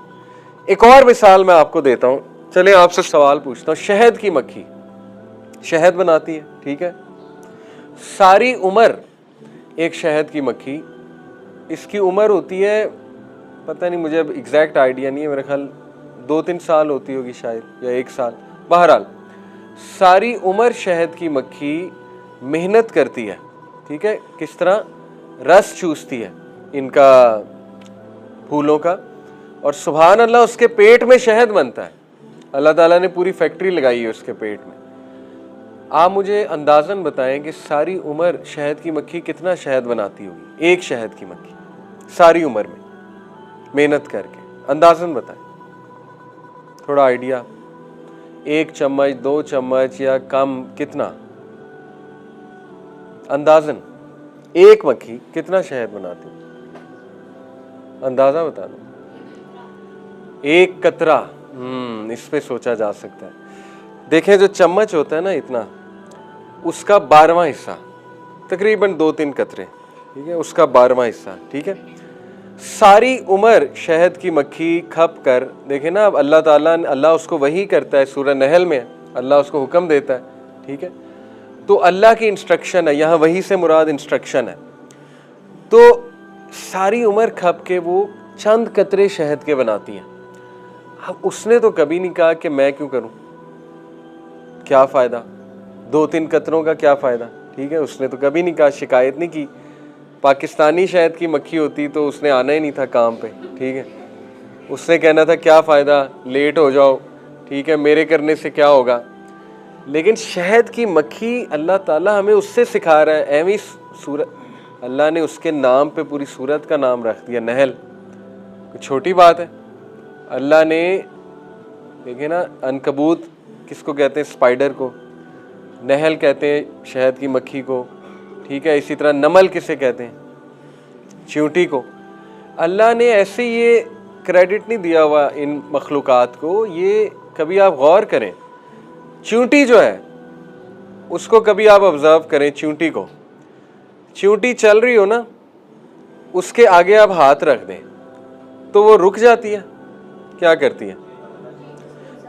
एक और मिसाल मैं आपको देता हूँ। चले आपसे सवाल पूछता हूँ, शहद की मक्खी, शहद बनाती है, ठीक है। सारी उम्र एक शहद की मक्खी, इसकी उम्र होती है, पता नहीं मुझे अब एग्जैक्ट आइडिया नहीं है, मेरे ख्याल 2-3 साल होती होगी शायद, या 1 साल। बहरहाल सारी उम्र शहद की मक्खी मेहनत करती है, ठीक है। किस तरह? रस चूसती है इनका फूलों का, और सुभान अल्लाह उसके पेट में शहद बनता है। अल्लाह ताला ने पूरी फैक्ट्री लगाई है उसके पेट में। आप मुझे अंदाज़न बताएं कि सारी उम्र शहद की मक्खी कितना शहद बनाती होगी, एक शहद की मक्खी सारी उम्र में मेहनत करके, अंदाज़न बताएं, थोड़ा आइडिया। 1 चम्मच, 2 चम्मच या कम, कितना अंदाज़न एक मक्खी कितना शहद बनाती है? अंदाज़ा बता दो। 1 कतरा, इस पे सोचा जा सकता है। देखें जो चम्मच होता है ना इतना, उसका 12वां हिस्सा, तकरीबन 2-3 कतरे, ठीक है, उसका 12वां हिस्सा, ठीक है। सारी उम्र शहद की मक्खी खप कर, देखें ना, अब अल्लाह उसको वही करता है, सूरह नहल में अल्लाह उसको हुक्म देता है, ठीक है। तो अल्लाह की इंस्ट्रक्शन है, यहाँ वही से मुराद इंस्ट्रक्शन है। तो सारी उम्र खप के वो चंद कतरे शहद के बनाती है। अब उसने तो कभी नहीं कहा कि मैं क्यों करूं, क्या फ़ायदा, 2-3 कतरों का क्या फ़ायदा, ठीक है। उसने तो कभी नहीं कहा, शिकायत नहीं की। पाकिस्तानी शहद की मक्खी होती तो उसने आना ही नहीं था काम पे, ठीक है। उसने कहना था क्या फ़ायदा, लेट हो जाओ, ठीक है, मेरे करने से क्या होगा। लेकिन शहद की मक्खी, अल्लाह ताला हमें उससे सिखा रहा है। एवं सूरत, अल्लाह ने उसके नाम पे पूरी सूरत का नाम रख दिया, नहल। कोई छोटी बात है? अल्लाह ने, देखिए ना, अनकबूत किसको कहते हैं? स्पाइडर को। नहल कहते हैं शहद की मक्खी को, ठीक है। इसी तरह नमल किसे कहते हैं? चींटी को। अल्लाह ने ऐसे ये क्रेडिट नहीं दिया हुआ इन मखलूक़ात को। ये कभी आप गौर करें, चींटी जो है उसको कभी आप ऑब्जर्व करें, चींटी को, चींटी चल रही हो ना, उसके आगे आप हाथ रख दें तो वो रुक जाती है। क्या करती है?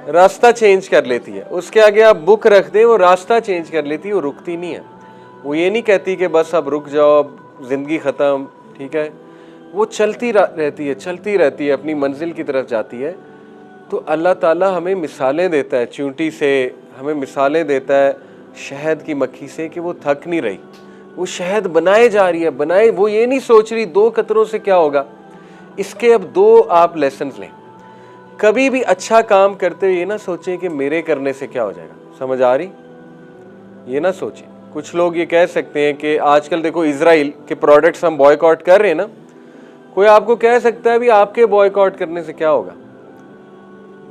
रास्ता चेंज कर लेती है। उसके आगे आप बुक रख दें, वो रास्ता चेंज कर लेती है, वो रुकती नहीं है। वो ये नहीं कहती कि बस अब रुक जाओ, अब ज़िंदगी ख़त्म, ठीक है। वो चलती रहती है, चलती रहती है, अपनी मंजिल की तरफ जाती है। तो अल्लाह ताला हमें मिसालें देता है चींटी से, हमें मिसालें देता है शहद की मक्खी से कि वो थक नहीं रही, वो शहद बनाए जा रही है, बनाए। वो ये नहीं सोच रही 2 कतरों से क्या होगा। इसके अब 2 आप लेसन्स लें। कभी भी अच्छा काम करते हुए ये ना सोचें कि मेरे करने से क्या हो जाएगा। समझ आ रही? ये ना सोचें। कुछ लोग ये कह सकते हैं कि आजकल देखो इजराइल के प्रोडक्ट्स हम बॉयकॉट कर रहे हैं ना, कोई आपको कह सकता है भी आपके बॉयकॉट करने से क्या होगा।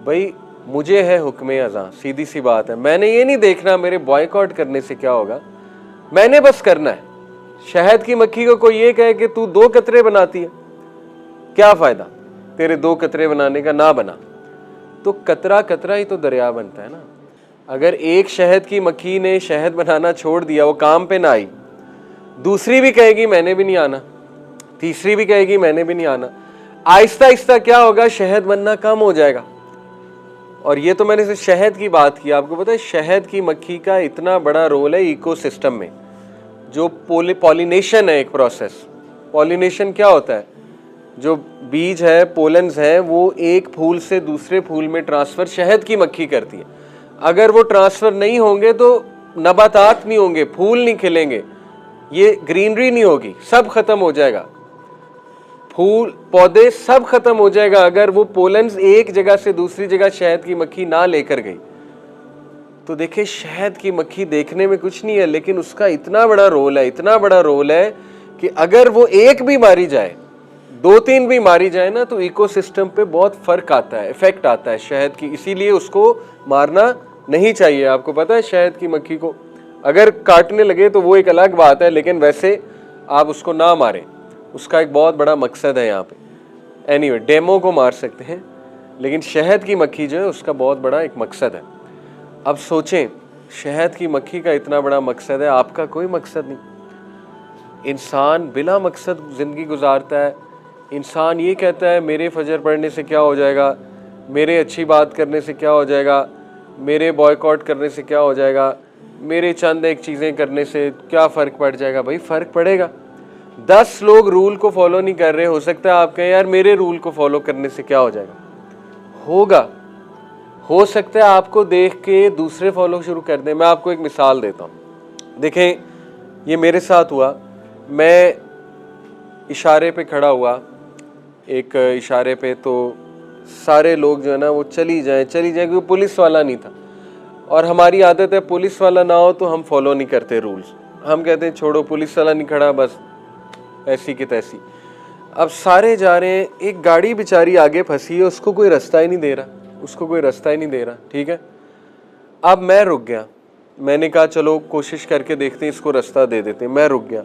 भाई मुझे है हुक्म अज़ां, सीधी सी बात है। मैंने ये नहीं देखना मेरे बॉयकॉट करने से क्या होगा, मैंने बस करना है। शहद की मक्खी को कोई ये कहे कि तू 2 कतरे बनाती है, क्या फ़ायदा तेरे 2 कतरे बनाने का, ना बना तो कतरा कतरा ही तो दरिया बनता है ना। अगर एक शहद की मक्खी ने शहद बनाना छोड़ दिया, वो काम पे ना आई, दूसरी भी कहेगी मैंने भी नहीं आना, तीसरी भी कहेगी मैंने भी नहीं आना। आहिस्ता आहिस्ता क्या होगा, शहद बनना कम हो जाएगा। और ये तो मैंने सिर्फ शहद की बात की। आपको पता है शहद की मक्खी का इतना बड़ा रोल है इकोसिस्टम में। जो पॉलिनेशन है एक प्रोसेस। पॉलिनेशन क्या होता है? जो बीज है, पोलन्स है, वो एक फूल से दूसरे फूल में ट्रांसफ़र शहद की मक्खी करती है। अगर वो ट्रांसफ़र नहीं होंगे तो नबातात नहीं होंगे, फूल नहीं खिलेंगे, ये ग्रीनरी नहीं होगी, सब खत्म हो जाएगा, फूल पौधे सब खत्म हो जाएगा अगर वो पोलन्स एक जगह से दूसरी जगह शहद की मक्खी ना लेकर गई। तो देखिए शहद की मक्खी देखने में कुछ नहीं है, लेकिन उसका इतना बड़ा रोल है, इतना बड़ा रोल है कि अगर वो एक भी मारी जाए, 2-3 भी मारी जाए ना, तो इकोसिस्टम पे बहुत फर्क आता है, इफेक्ट आता है शहद की। इसीलिए उसको मारना नहीं चाहिए। आपको पता है शहद की मक्खी को अगर काटने लगे तो वो एक अलग बात है, लेकिन वैसे आप उसको ना मारें, उसका एक बहुत बड़ा मकसद है यहाँ पे। एनीवे, डेमो को मार सकते हैं, लेकिन शहद की मक्खी जो है उसका बहुत बड़ा एक मकसद है। अब सोचें, शहद की मक्खी का इतना बड़ा मकसद है, आपका कोई मकसद नहीं। इंसान बिला मकसद ज़िंदगी गुजारता है। इंसान ये कहता है मेरे फजर पढ़ने से क्या हो जाएगा, मेरे अच्छी बात करने से क्या हो जाएगा, मेरे बॉयकॉट करने से क्या हो जाएगा। मेरे चंद एक चीज़ें करने से क्या फ़र्क पड़ जाएगा? भाई फ़र्क पड़ेगा। 10 लोग रूल को फॉलो नहीं कर रहे, हो सकता है आप कहें यार मेरे रूल को फॉलो करने से क्या हो जाएगा? होगा। हो सकता है आपको देख के दूसरे फॉलो शुरू कर दें। मैं आपको एक मिसाल देता हूँ। देखें, ये मेरे साथ हुआ। मैं इशारे पे खड़ा हुआ, एक इशारे पे, तो सारे लोग जो है ना वो चली जाएं क्योंकि पुलिस वाला नहीं था। और हमारी आदत है पुलिस वाला ना हो तो हम फॉलो नहीं करते रूल्स। हम कहते हैं छोड़ो, पुलिस वाला नहीं खड़ा, बस ऐसी की तैसी। अब सारे जा रहे हैं, एक गाड़ी बेचारी आगे फंसी है, उसको कोई रास्ता ही नहीं दे रहा, ठीक है। अब मैं रुक गया, मैंने कहा चलो कोशिश करके देखते हैं, इसको रास्ता दे देते हैं। मैं रुक गया।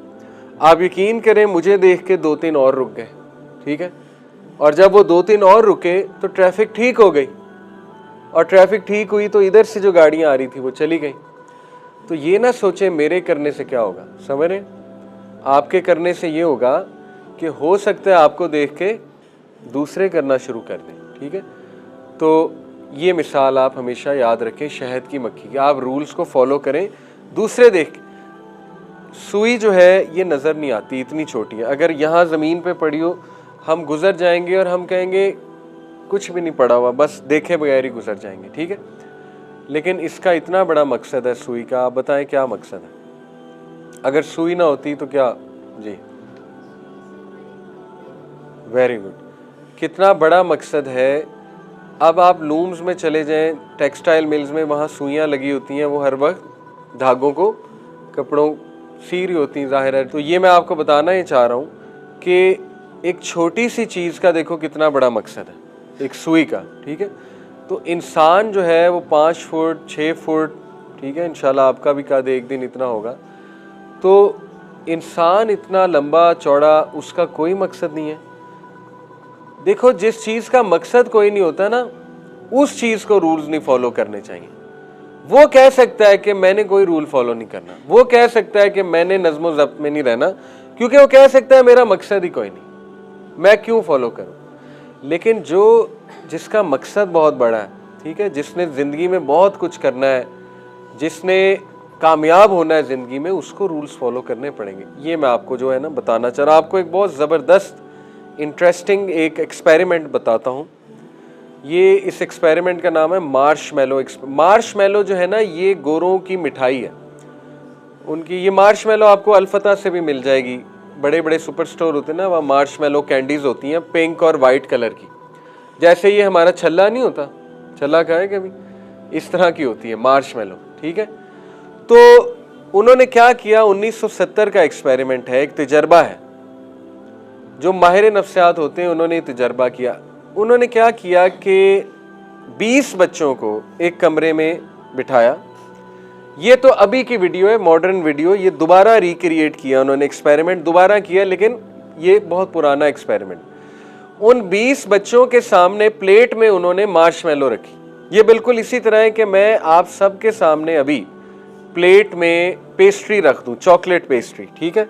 आप यकीन करें, मुझे देख के 2-3 और रुक गए, ठीक है। और जब वो 2-3 और रुके तो ट्रैफिक ठीक हो गई, और ट्रैफिक ठीक हुई तो इधर से जो गाड़ियां आ रही थी वो चली गई। तो ये ना सोचे मेरे करने से क्या होगा, समझ रहे? आपके करने से ये होगा कि हो सकता है आपको देख के दूसरे करना शुरू कर दें, ठीक है। तो ये मिसाल आप हमेशा याद रखें शहद की मक्खी की। आप रूल्स को फॉलो करें, दूसरे देख। सुई जो है ये नज़र नहीं आती, इतनी छोटी है। अगर यहाँ ज़मीन पे पड़ी हो, हम गुजर जाएंगे और हम कहेंगे कुछ भी नहीं पड़ा हुआ, बस देखे बगैर ही गुजर जाएंगे, ठीक है। लेकिन इसका इतना बड़ा मकसद है सुई का। आप बताएं क्या मकसद है? अगर सुई ना होती तो क्या? जी, वेरी गुड। कितना बड़ा मकसद है। अब आप लूम्स में चले जाएं, टेक्सटाइल मिल्स में, वहाँ सुइयाँ लगी होती हैं, वो हर वक्त धागों को, कपड़ों सी रही होती हैं, ज़ाहिर है। तो ये मैं आपको बताना ही चाह रहा हूँ कि एक छोटी सी चीज़ का देखो कितना बड़ा मकसद है, एक सुई का, ठीक है। तो इंसान जो है वो 5 फुट 6 फुट, ठीक है, इंशाल्लाह आपका भी कद एक दिन इतना होगा। तो इंसान इतना लंबा चौड़ा, उसका कोई मकसद नहीं है। देखो, जिस चीज़ का मकसद कोई नहीं होता ना, उस चीज़ को रूल्स नहीं फॉलो करने चाहिए। वो कह सकता है कि मैंने कोई रूल फॉलो नहीं करना, वो कह सकता है कि मैंने नज़्म ज़ब्त में नहीं रहना, क्योंकि वो कह सकता है मेरा मकसद ही कोई नहीं, मैं क्यों फॉलो करूं। लेकिन जिसका मकसद बहुत बड़ा है, ठीक है, जिसने ज़िंदगी में बहुत कुछ करना है, जिसने कामयाब होना है ज़िंदगी में, उसको रूल्स फॉलो करने पड़ेंगे। ये मैं आपको जो है ना बताना चाह रहा हूँ। आपको एक बहुत ज़बरदस्त इंटरेस्टिंग एक एक्सपेरिमेंट बताता हूँ। ये इस एक्सपेरिमेंट का नाम है मार्शमैलो। मार्शमैलो जो है ना, ये गोरों की मिठाई है उनकी। ये मार्शमैलो आपको अल्फता से भी मिल जाएगी, बड़े बड़े सुपर स्टोर होते हैं ना, वहाँ मार्शमैलो कैंडीज होती हैं, पिंक और वाइट कलर की। जैसे ये हमारा छल्ला नहीं होता, छल्ला खाए कभी, इस तरह की होती है मार्शमैलो, ठीक है। तो उन्होंने क्या किया, 1970 का एक्सपेरिमेंट है, एक तजर्बा है। जो माहिर नफ्सियात होते हैं उन्होंने तजर्बा किया। उन्होंने क्या किया कि 20 बच्चों को एक कमरे में बिठाया। ये तो अभी की वीडियो है, मॉडर्न वीडियो, ये दोबारा रिक्रिएट किया उन्होंने, एक्सपेरिमेंट दोबारा किया, लेकिन ये बहुत पुराना एक्सपेरिमेंट। उन 20 बच्चों के सामने प्लेट में उन्होंने मार्शमैलो रखी। ये बिल्कुल इसी तरह है कि मैं आप सबके सामने अभी प्लेट में पेस्ट्री रख दूं, चॉकलेट पेस्ट्री, ठीक है,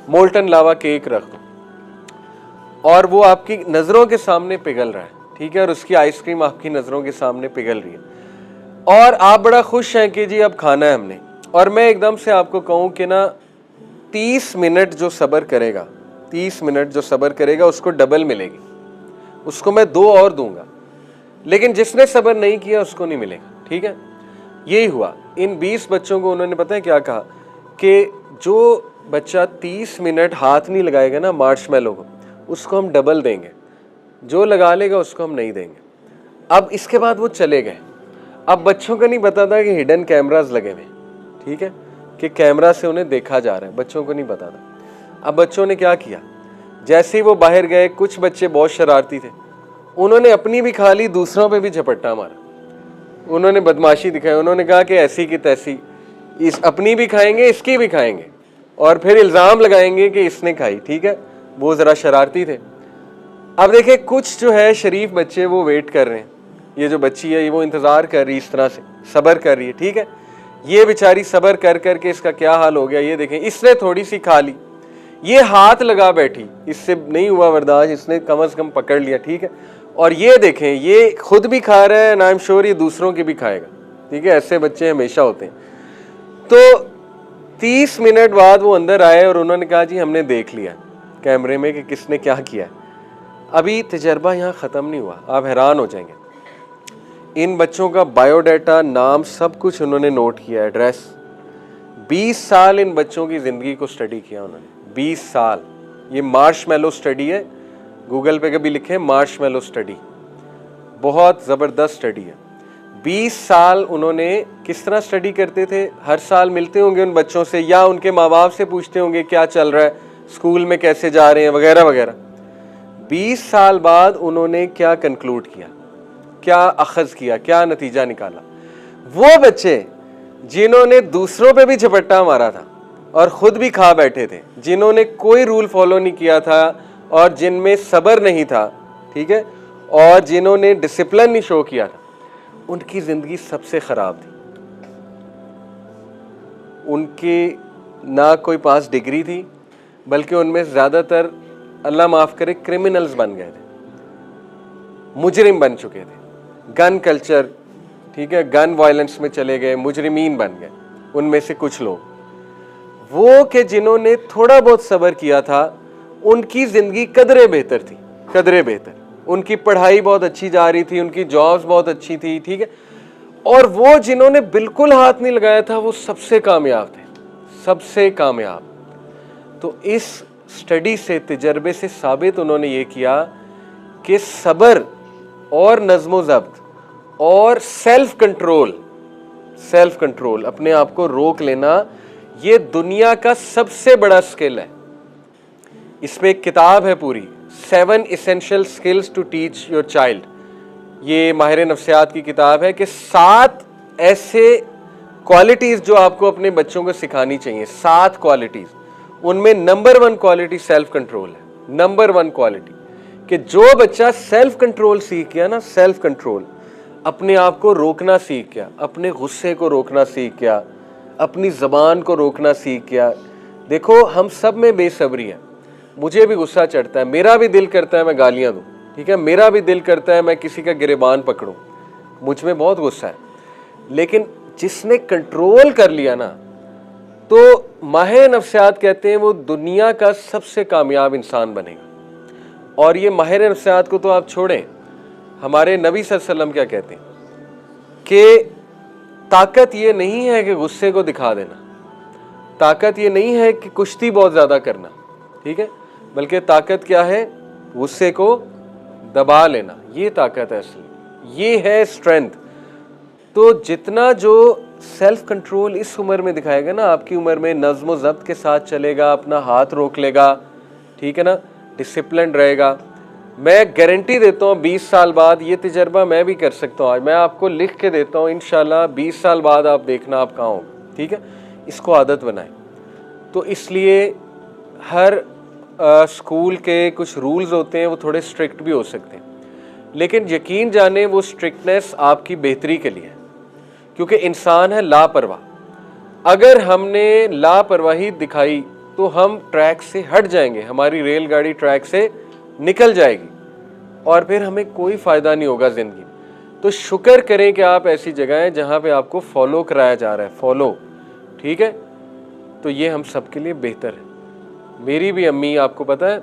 मोल्टन लावा केक रख दूं, और वो आपकी नज़रों के सामने पिघल रहा है, ठीक है, और उसकी आइसक्रीम आपकी नज़रों के सामने पिघल रही है, और आप बड़ा खुश हैं कि जी अब खाना है हमने। और मैं एकदम से आपको कहूँ कि ना 30 मिनट जो सब्र करेगा, 30 मिनट जो सब्र करेगा उसको डबल मिलेगी, उसको मैं 2 और दूंगा। लेकिन जिसने सब्र नहीं किया उसको नहीं मिलेगा, ठीक है। यही हुआ। इन 20 बच्चों को उन्होंने पता है क्या कहा कि जो बच्चा 30 मिनट हाथ नहीं लगाएगा ना मार्शमैलो को, उसको हम डबल देंगे, जो लगा लेगा उसको हम नहीं देंगे। अब इसके बाद वो चले गए। अब बच्चों को नहीं पता था कि हिडन कैमरास लगे हुए, ठीक है, कि कैमरा से उन्हें देखा जा रहा है, बच्चों को नहीं पता था। अब बच्चों ने क्या किया, जैसे ही वो बाहर गए, कुछ बच्चे बहुत शरारती थे, उन्होंने अपनी भी खा ली, दूसरों पे भी झपट्टा मारा। उन्होंने बदमाशी दिखाई, उन्होंने कहा कि ऐसी की तैसी, इस अपनी भी खाएंगे, इसकी भी खाएंगे, और फिर इल्ज़ाम लगाएंगे कि इसने खाई, ठीक है। वो ज़रा शरारती थे। अब देखिए, कुछ जो है शरीफ बच्चे वो वेट कर रहे हैं, ये जो बच्ची है वो इंतज़ार कर रही है, इस तरह से सब्र कर रही है, ठीक है। ये बेचारी सब्र कर कर के इसका क्या हाल हो गया, ये देखें, इसने थोड़ी सी खा ली, ये हाथ लगा बैठी, इससे नहीं हुआ बर्दाश्त, इसने कम से कम पकड़ लिया, ठीक है। और ये देखें, ये खुद भी खा रहा है, आई एम श्योर ये दूसरों की भी खाएगा, ठीक है। ऐसे बच्चे हमेशा होते हैं। तो 30 मिनट बाद वो अंदर आए और उन्होंने कहा जी हमने देख लिया कैमरे में कि किसने क्या किया है। अभी तजर्बा यहाँ ख़त्म नहीं हुआ, आप हैरान हो जाएंगे। इन बच्चों का बायोडाटा, नाम, सब कुछ उन्होंने नोट किया, एड्रेस। 20 साल इन बच्चों की ज़िंदगी को स्टडी किया उन्होंने, 20 साल। ये मार्शमैलो स्टडी है, गूगल पे कभी लिखें मार्शमैलो स्टडी, बहुत ज़बरदस्त स्टडी है। 20 साल उन्होंने किस तरह स्टडी करते थे, हर साल मिलते होंगे उन बच्चों से या उनके माँ बाप से पूछते होंगे क्या चल रहा है, स्कूल में कैसे जा रहे हैं, वगैरह वगैरह। 20 साल बाद उन्होंने क्या कंक्लूड किया, क्या अखज़ किया, क्या नतीजा निकाला। वो बच्चे जिन्होंने दूसरों पे भी झपट्टा मारा था और ख़ुद भी खा बैठे थे, जिन्होंने कोई रूल फॉलो नहीं किया था और जिनमें सब्र नहीं था, ठीक है, और जिन्होंने डिसिप्लिन नहीं शो किया था, उनकी ज़िंदगी सबसे ख़राब थी। उनकी ना कोई पास डिग्री थी, बल्कि उनमें ज़्यादातर, अल्लाह माफ़ करे, क्रिमिनल्स बन गए थे, मुजरिम बन चुके थे। गन कल्चर, ठीक है, गन वायलेंस में चले गए, मुजरिमीन बन गए उनमें से कुछ लोग। वो कि जिन्होंने थोड़ा बहुत सब्र किया था, उनकी ज़िंदगी कदरे बेहतर थी, कदरे बेहतर। उनकी पढ़ाई बहुत अच्छी जा रही थी, उनकी जॉब्स बहुत अच्छी थी, ठीक है। और वो जिन्होंने बिल्कुल हाथ नहीं लगाया था, वो सबसे कामयाब थे, सबसे कामयाब। तो इस स्टडी से, तजर्बे से साबित उन्होंने ये किया कि सब्र और नज़्म ज़ब्त और सेल्फ कंट्रोल, अपने आप को रोक लेना, ये दुनिया का सबसे बड़ा स्किल है। इसमें एक किताब है पूरी, 7 Essential Skills to Teach Your Child। ये माहिर नफ्सियात की किताब है कि 7 ऐसे क्वालिटीज़ जो आपको अपने बच्चों को सिखानी चाहिए, 7 क्वालिटीज़। उनमें नंबर 1 क्वालिटी सेल्फ कंट्रोल है, नंबर 1 क्वालिटी, कि जो बच्चा सेल्फ कंट्रोल सीख गया ना, सेल्फ कंट्रोल, अपने आप को रोकना सीख गया, अपने गुस्से को रोकना सीख गया, अपनी ज़बान को रोकना सीख गया। देखो, हम सब में बेसब्री है, मुझे भी गुस्सा चढ़ता है, मेरा भी दिल करता है मैं गालियां दूं, ठीक है, मेरा भी दिल करता है मैं किसी का गिरेबान पकड़ूं, मुझ में बहुत गुस्सा है। लेकिन जिसने कंट्रोल कर लिया ना, तो माहिर नफ्सियात कहते हैं वो दुनिया का सबसे कामयाब इंसान बनेगा। और ये माहिर नफ्सियात को तो आप छोड़ें, हमारे नबी सल्लल्लाहु अलैहि वसल्लम क्या कहते हैं कि ताकत ये नहीं है कि गुस्से को दिखा देना, ताकत ये नहीं है कि कुश्ती बहुत ज़्यादा करना, ठीक है, बल्कि ताकत क्या है, गुस्से को दबा लेना, ये ताकत है असली, ये है स्ट्रेंथ। तो जितना जो सेल्फ कंट्रोल इस उम्र में दिखाएगा ना, आपकी उम्र में नज़्म ज़ब्त के साथ चलेगा, अपना हाथ रोक लेगा, ठीक है ना, डिसिप्लिन रहेगा, मैं गारंटी देता हूँ 20 साल बाद, ये तजर्बा मैं भी कर सकता हूँ, आज मैं आपको लिख के देता हूँ, इंशाल्लाह 20 साल बाद आप देखना आप कहाँ होंगे, ठीक है। इसको आदत बनाएं। तो इसलिए हर स्कूल के कुछ रूल्स होते हैं, वो थोड़े स्ट्रिक्ट भी हो सकते हैं, लेकिन यकीन जाने वो स्ट्रिक्टनेस आपकी बेहतरी के लिए है, क्योंकि इंसान है लापरवाह। अगर हमने लापरवाही दिखाई तो हम ट्रैक से हट जाएंगे, हमारी रेलगाड़ी ट्रैक से निकल जाएगी और फिर हमें कोई फ़ायदा नहीं होगा ज़िंदगी में। तो शुक्र करें कि आप ऐसी जगह हैं जहाँ पे आपको फॉलो कराया जा रहा है, फॉलो, ठीक है। तो ये हम सब के लिए बेहतर है। मेरी भी अम्मी, आपको पता है,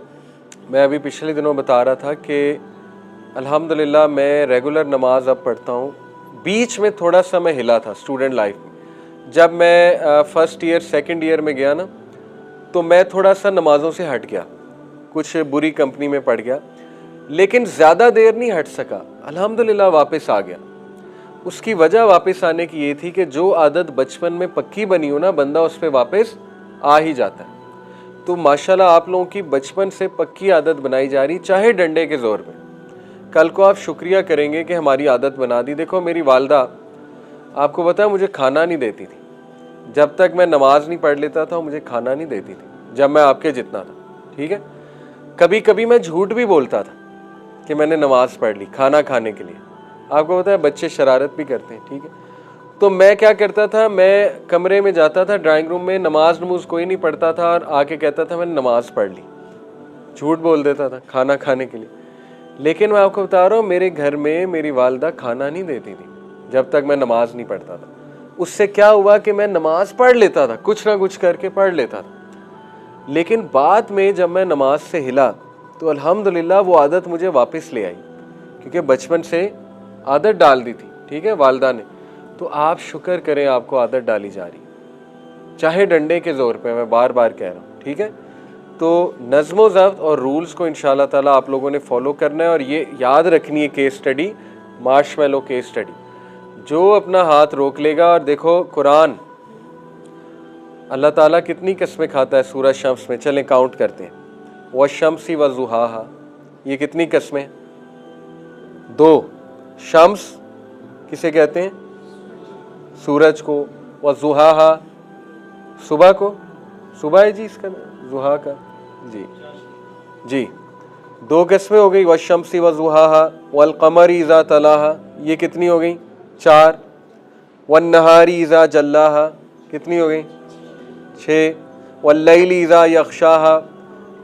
मैं अभी पिछले दिनों बता रहा था कि अल्हम्दुलिल्लाह मैं रेगुलर नमाज अब पढ़ता हूँ। बीच में थोड़ा सा मैं हिला था स्टूडेंट लाइफ में, जब मैं फर्स्ट ईयर सेकंड ईयर में गया ना, तो मैं थोड़ा सा नमाज़ों से हट गया, कुछ बुरी कंपनी में पड़ गया, लेकिन ज़्यादा देर नहीं हट सका, अल्हम्दुलिल्लाह वापस आ गया। उसकी वजह वापस आने की ये थी कि जो आदत बचपन में पक्की बनी हो ना, बंदा उस पर वापस आ ही जाता है। तो माशाल्लाह आप लोगों की बचपन से पक्की आदत बनाई जा रही, चाहे डंडे के ज़ोर पे। कल को आप शुक्रिया करेंगे कि हमारी आदत बना दी। देखो, मेरी वालदा, आपको पता है, मुझे खाना नहीं देती थी जब तक मैं नमाज नहीं पढ़ लेता था, मुझे खाना नहीं देती थी जब मैं आपके जितना था, ठीक है। कभी कभी मैं झूठ भी बोलता था कि मैंने नमाज पढ़ ली खाना खाने के लिए। आपको पता है बच्चे शरारत भी करते हैं, ठीक है। तो मैं क्या करता था, मैं कमरे में जाता था, ड्राइंग रूम में, नमाज नमूज कोई नहीं पढ़ता था, और आके कहता था मैंने नमाज पढ़ ली, झूठ बोल देता था खाना खाने के लिए। लेकिन मैं आपको बता रहा हूँ, मेरे घर में मेरी वालदा खाना नहीं देती थी जब तक मैं नमाज नहीं पढ़ता था। उससे क्या हुआ कि मैं नमाज पढ़ लेता था, कुछ ना कुछ करके पढ़ लेता था, लेकिन बाद में जब मैं नमाज से हिला तो अल्हम्दुलिल्लाह वो आदत मुझे वापस ले आई, क्योंकि बचपन से आदत डाल दी थी, ठीक है, वालदा ने। तो आप शुक्र करें आपको आदत डाली जा रही, चाहे डंडे के ज़ोर पे, मैं बार बार कह रहा हूँ, ठीक है। तो नज़्म ज़ब्त और रूल्स को इंशाल्लाह ताला आप लोगों ने फॉलो करना है, और ये याद रखनी है case study, Marshmallow case study, जो अपना हाथ रोक लेगा। और देखो कुरान, अल्लाह ताला कितनी कस्में खाता है सूरह शम्स में, चलें काउंट करते हैं। वश्शम्सी वज़ुहाहा, ये कितनी कस्में? 2। शम्स किसे कहते हैं? सूरज को। वज़ुहाहा सुबह को, सुबह है जी इसका जुहा का, जी 2 कस्में हो गई। वश्शम्सी वज़ुहाहा वल क़मरी इज़ा तलाहा, ये कितनी हो गई? 4। वन्नहारी इज़ा जल्लाहा, कितनी हो गई? 6। वल्लैली इज़ा यग़शाहा,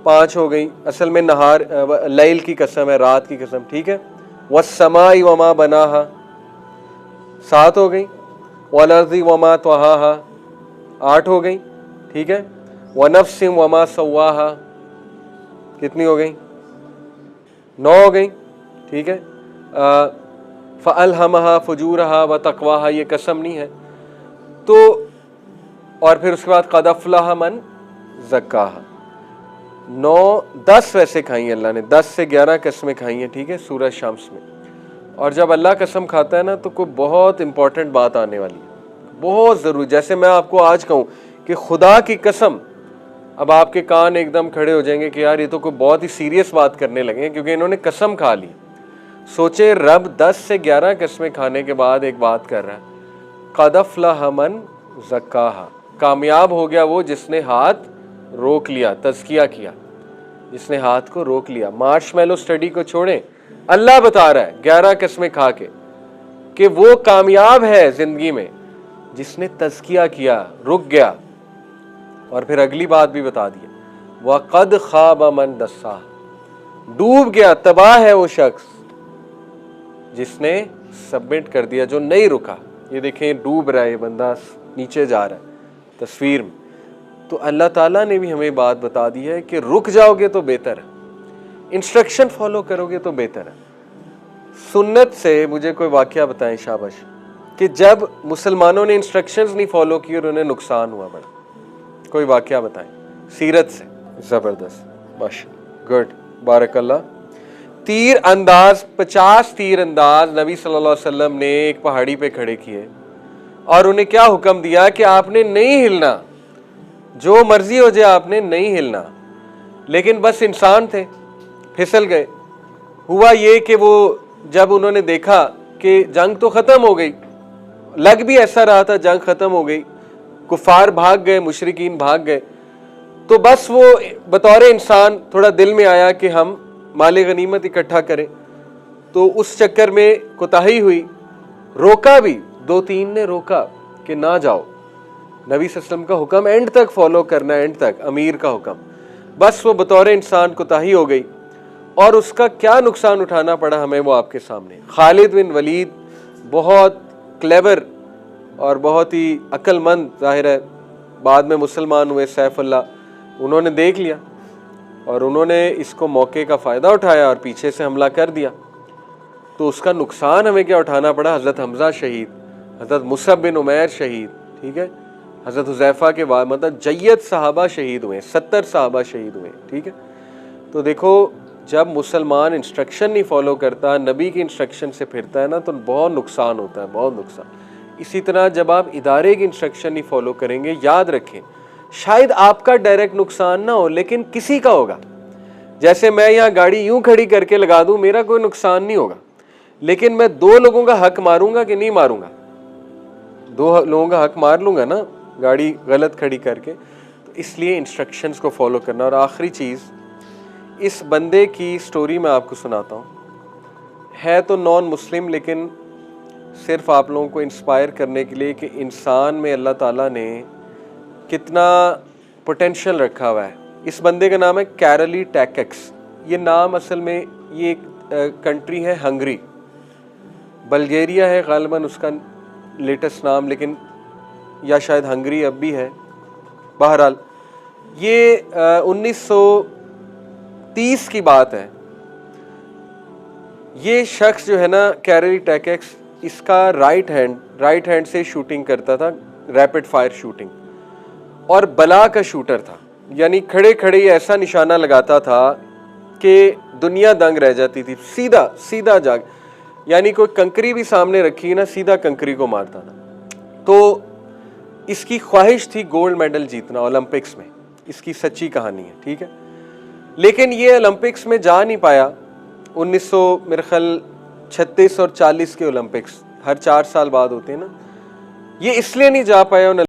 5 हो गई। असल में नहार लैल की कसम है, रात की कसम, ठीक है। वस्समाई वमा बनाहा, 7 हो गई। वलर्ज़ि वमा त्वहाहा, 8 हो गई, ठीक है। वनफ्सिम वमा सव्वाहा, कितनी हो गई? 9 हो गई, ठीक है। फ़अल्हमहा फ़ुजूरहा व तक़वाहा, ये कसम नहीं है। तो और फिर उसके बाद क़द अफ़लहा मन ज़क्काहा, 10 वैसे खाई हैं अल्लाह ने, 10 से 11 कस्में खाई हैं, ठीक है, सूरह शम्स में। और जब अल्लाह कसम खाता है ना तो कोई बहुत इंपॉर्टेंट बात आने वाली है, बहुत ज़रूरी। जैसे मैं आपको आज कहूँ कि खुदा की कसम, अब आपके कान एकदम खड़े हो जाएंगे कि यार ये तो कोई बहुत ही सीरियस बात करने लगे हैं, क्योंकि इन्होंने कसम खा ली। सोचे रब 10 से 11 कस्में खाने के बाद एक बात कर रहा है, क़द अफ़लहा मन ज़क्काहा, कामयाब हो गया वो जिसने हाथ रोक लिया, तज़किया किया, जिसने हाथ को रोक लिया। मार्शमैलो स्टडी को छोड़ें, अल्लाह बता रहा है 11 कस्में खा के कि वो कामयाब है जिंदगी में जिसने तज़किया किया, रुक गया। और फिर अगली बात भी बता दी, वक़द ख़ाब मन दस्सा, डूब गया, तबाह है वो शख्स जिसने सबमिट कर दिया, जो नहीं रुका। ये देखें डूब रहा है ये बंदा, नीचे जा रहा है तस्वीर में। तो अल्लाह ताला ने भी हमें बात बता दी है कि रुक जाओगे तो बेहतर है, इंस्ट्रक्शन फॉलो करोगे तो बेहतर है। सुन्नत से मुझे कोई वाकया बताएं शाबाश, कि जब मुसलमानों ने इंस्ट्रक्शंस नहीं फॉलो किए और उन्हें नुकसान हुआ, बड़ा कोई वाकया बताएं सीरत से। ज़बरदस्त, माशाअल्लाह, गुड, बारकल्लाह। तीर अंदाज, 50 तीर अंदाज नबी सल्लल्लाहु अलैहि वसल्लम ने एक पहाड़ी पे खड़े किए और उन्हें क्या हुक्म दिया कि आपने नहीं हिलना, जो मर्जी हो जाए आपने नहीं हिलना। लेकिन बस इंसान थे, फिसल गए। हुआ ये कि वो जब उन्होंने देखा कि जंग तो ख़त्म हो गई, लग भी ऐसा रहा था जंग ख़त्म हो गई, कुफार भाग गए, मुशरिकीन भाग गए, तो बस वो बतौर इंसान थोड़ा दिल में आया कि हम माले गनीमत इकट्ठा करें। तो उस चक्कर में कोताही हुई, रोका भी, 2-3 ने रोका कि ना जाओ, नबी सल्लल्लाहु अलैहि वसल्लम का हुक्म एंड तक फॉलो करना, एंड तक, अमीर का हुक्म। बस वो बतौर इंसान कोताही हो गई और उसका क्या नुकसान उठाना पड़ा हमें, वो आपके सामने। खालिद बिन वलीद बहुत क्लेवर और बहुत ही अक्लमंद, जाहिर है बाद में मुसलमान हुए, सैफुल्लाह, उन्होंने देख लिया और उन्होंने इसको मौके का फ़ायदा उठाया और पीछे से हमला कर दिया। तो उसका नुकसान हमें क्या उठाना पड़ा? हज़रत हमज़ा शहीद, हज़रत मुसअब बिन उमैर शहीद, ठीक है, हज़रत हुज़ैफ़ा के बाद मतलब जय्यद सहाबा शहीद हुए, 70 सहाबा शहीद हुए, ठीक है। तो देखो जब मुसलमान इंस्ट्रक्शन नहीं फॉलो करता, नबी की इंस्ट्रक्शन से फिरता है ना, तो बहुत नुकसान होता है, बहुत नुकसान। इसी तरह जब आप इदारे की इंस्ट्रक्शन नहीं फॉलो करेंगे, याद रखें शायद आपका डायरेक्ट नुकसान ना हो लेकिन किसी का होगा। जैसे मैं यहाँ गाड़ी यूं खड़ी करके लगा दूं, मेरा कोई नुकसान नहीं होगा, लेकिन मैं 2 लोगों का हक मारूंगा कि नहीं मारूंगा? 2 लोगों का हक मार लूंगा ना गाड़ी गलत खड़ी करके। तो इसलिए इंस्ट्रक्शंस को फॉलो करना। और आखिरी चीज़, इस बंदे की स्टोरी मैं आपको सुनाता हूँ। है तो नॉन मुस्लिम, लेकिन सिर्फ आप लोगों को इंस्पायर करने के लिए कि इंसान में अल्लाह ताला ने कितना पोटेंशियल रखा हुआ है। इस बंदे का नाम है कैरली टैकेक्स। ये नाम असल में ये एक कंट्री है हंगरी, बल्गेरिया है गालिबन उसका लेटेस्ट नाम, लेकिन या शायद हंगरी अब भी है, बहरहाल ये 1930 की बात है। ये शख्स जो है ना कैरली टैकेक्स, इसका राइट हैंड से शूटिंग करता था, रैपिड फायर शूटिंग, और बला का शूटर था, यानी खड़े खड़े ऐसा निशाना लगाता था कि दुनिया दंग रह जाती थी। सीधा सीधा जाग, यानी कोई कंकरी भी सामने रखी ना, सीधा कंकरी को मारता था। तो इसकी ख्वाहिश थी गोल्ड मेडल जीतना ओलंपिक्स में, इसकी सच्ची कहानी है, ठीक है। लेकिन ये ओलंपिक्स में जा नहीं पाया। 1936 और 40 के ओलंपिक्स हर 4 साल बाद होते हैं ना, ये इसलिए नहीं जा पाया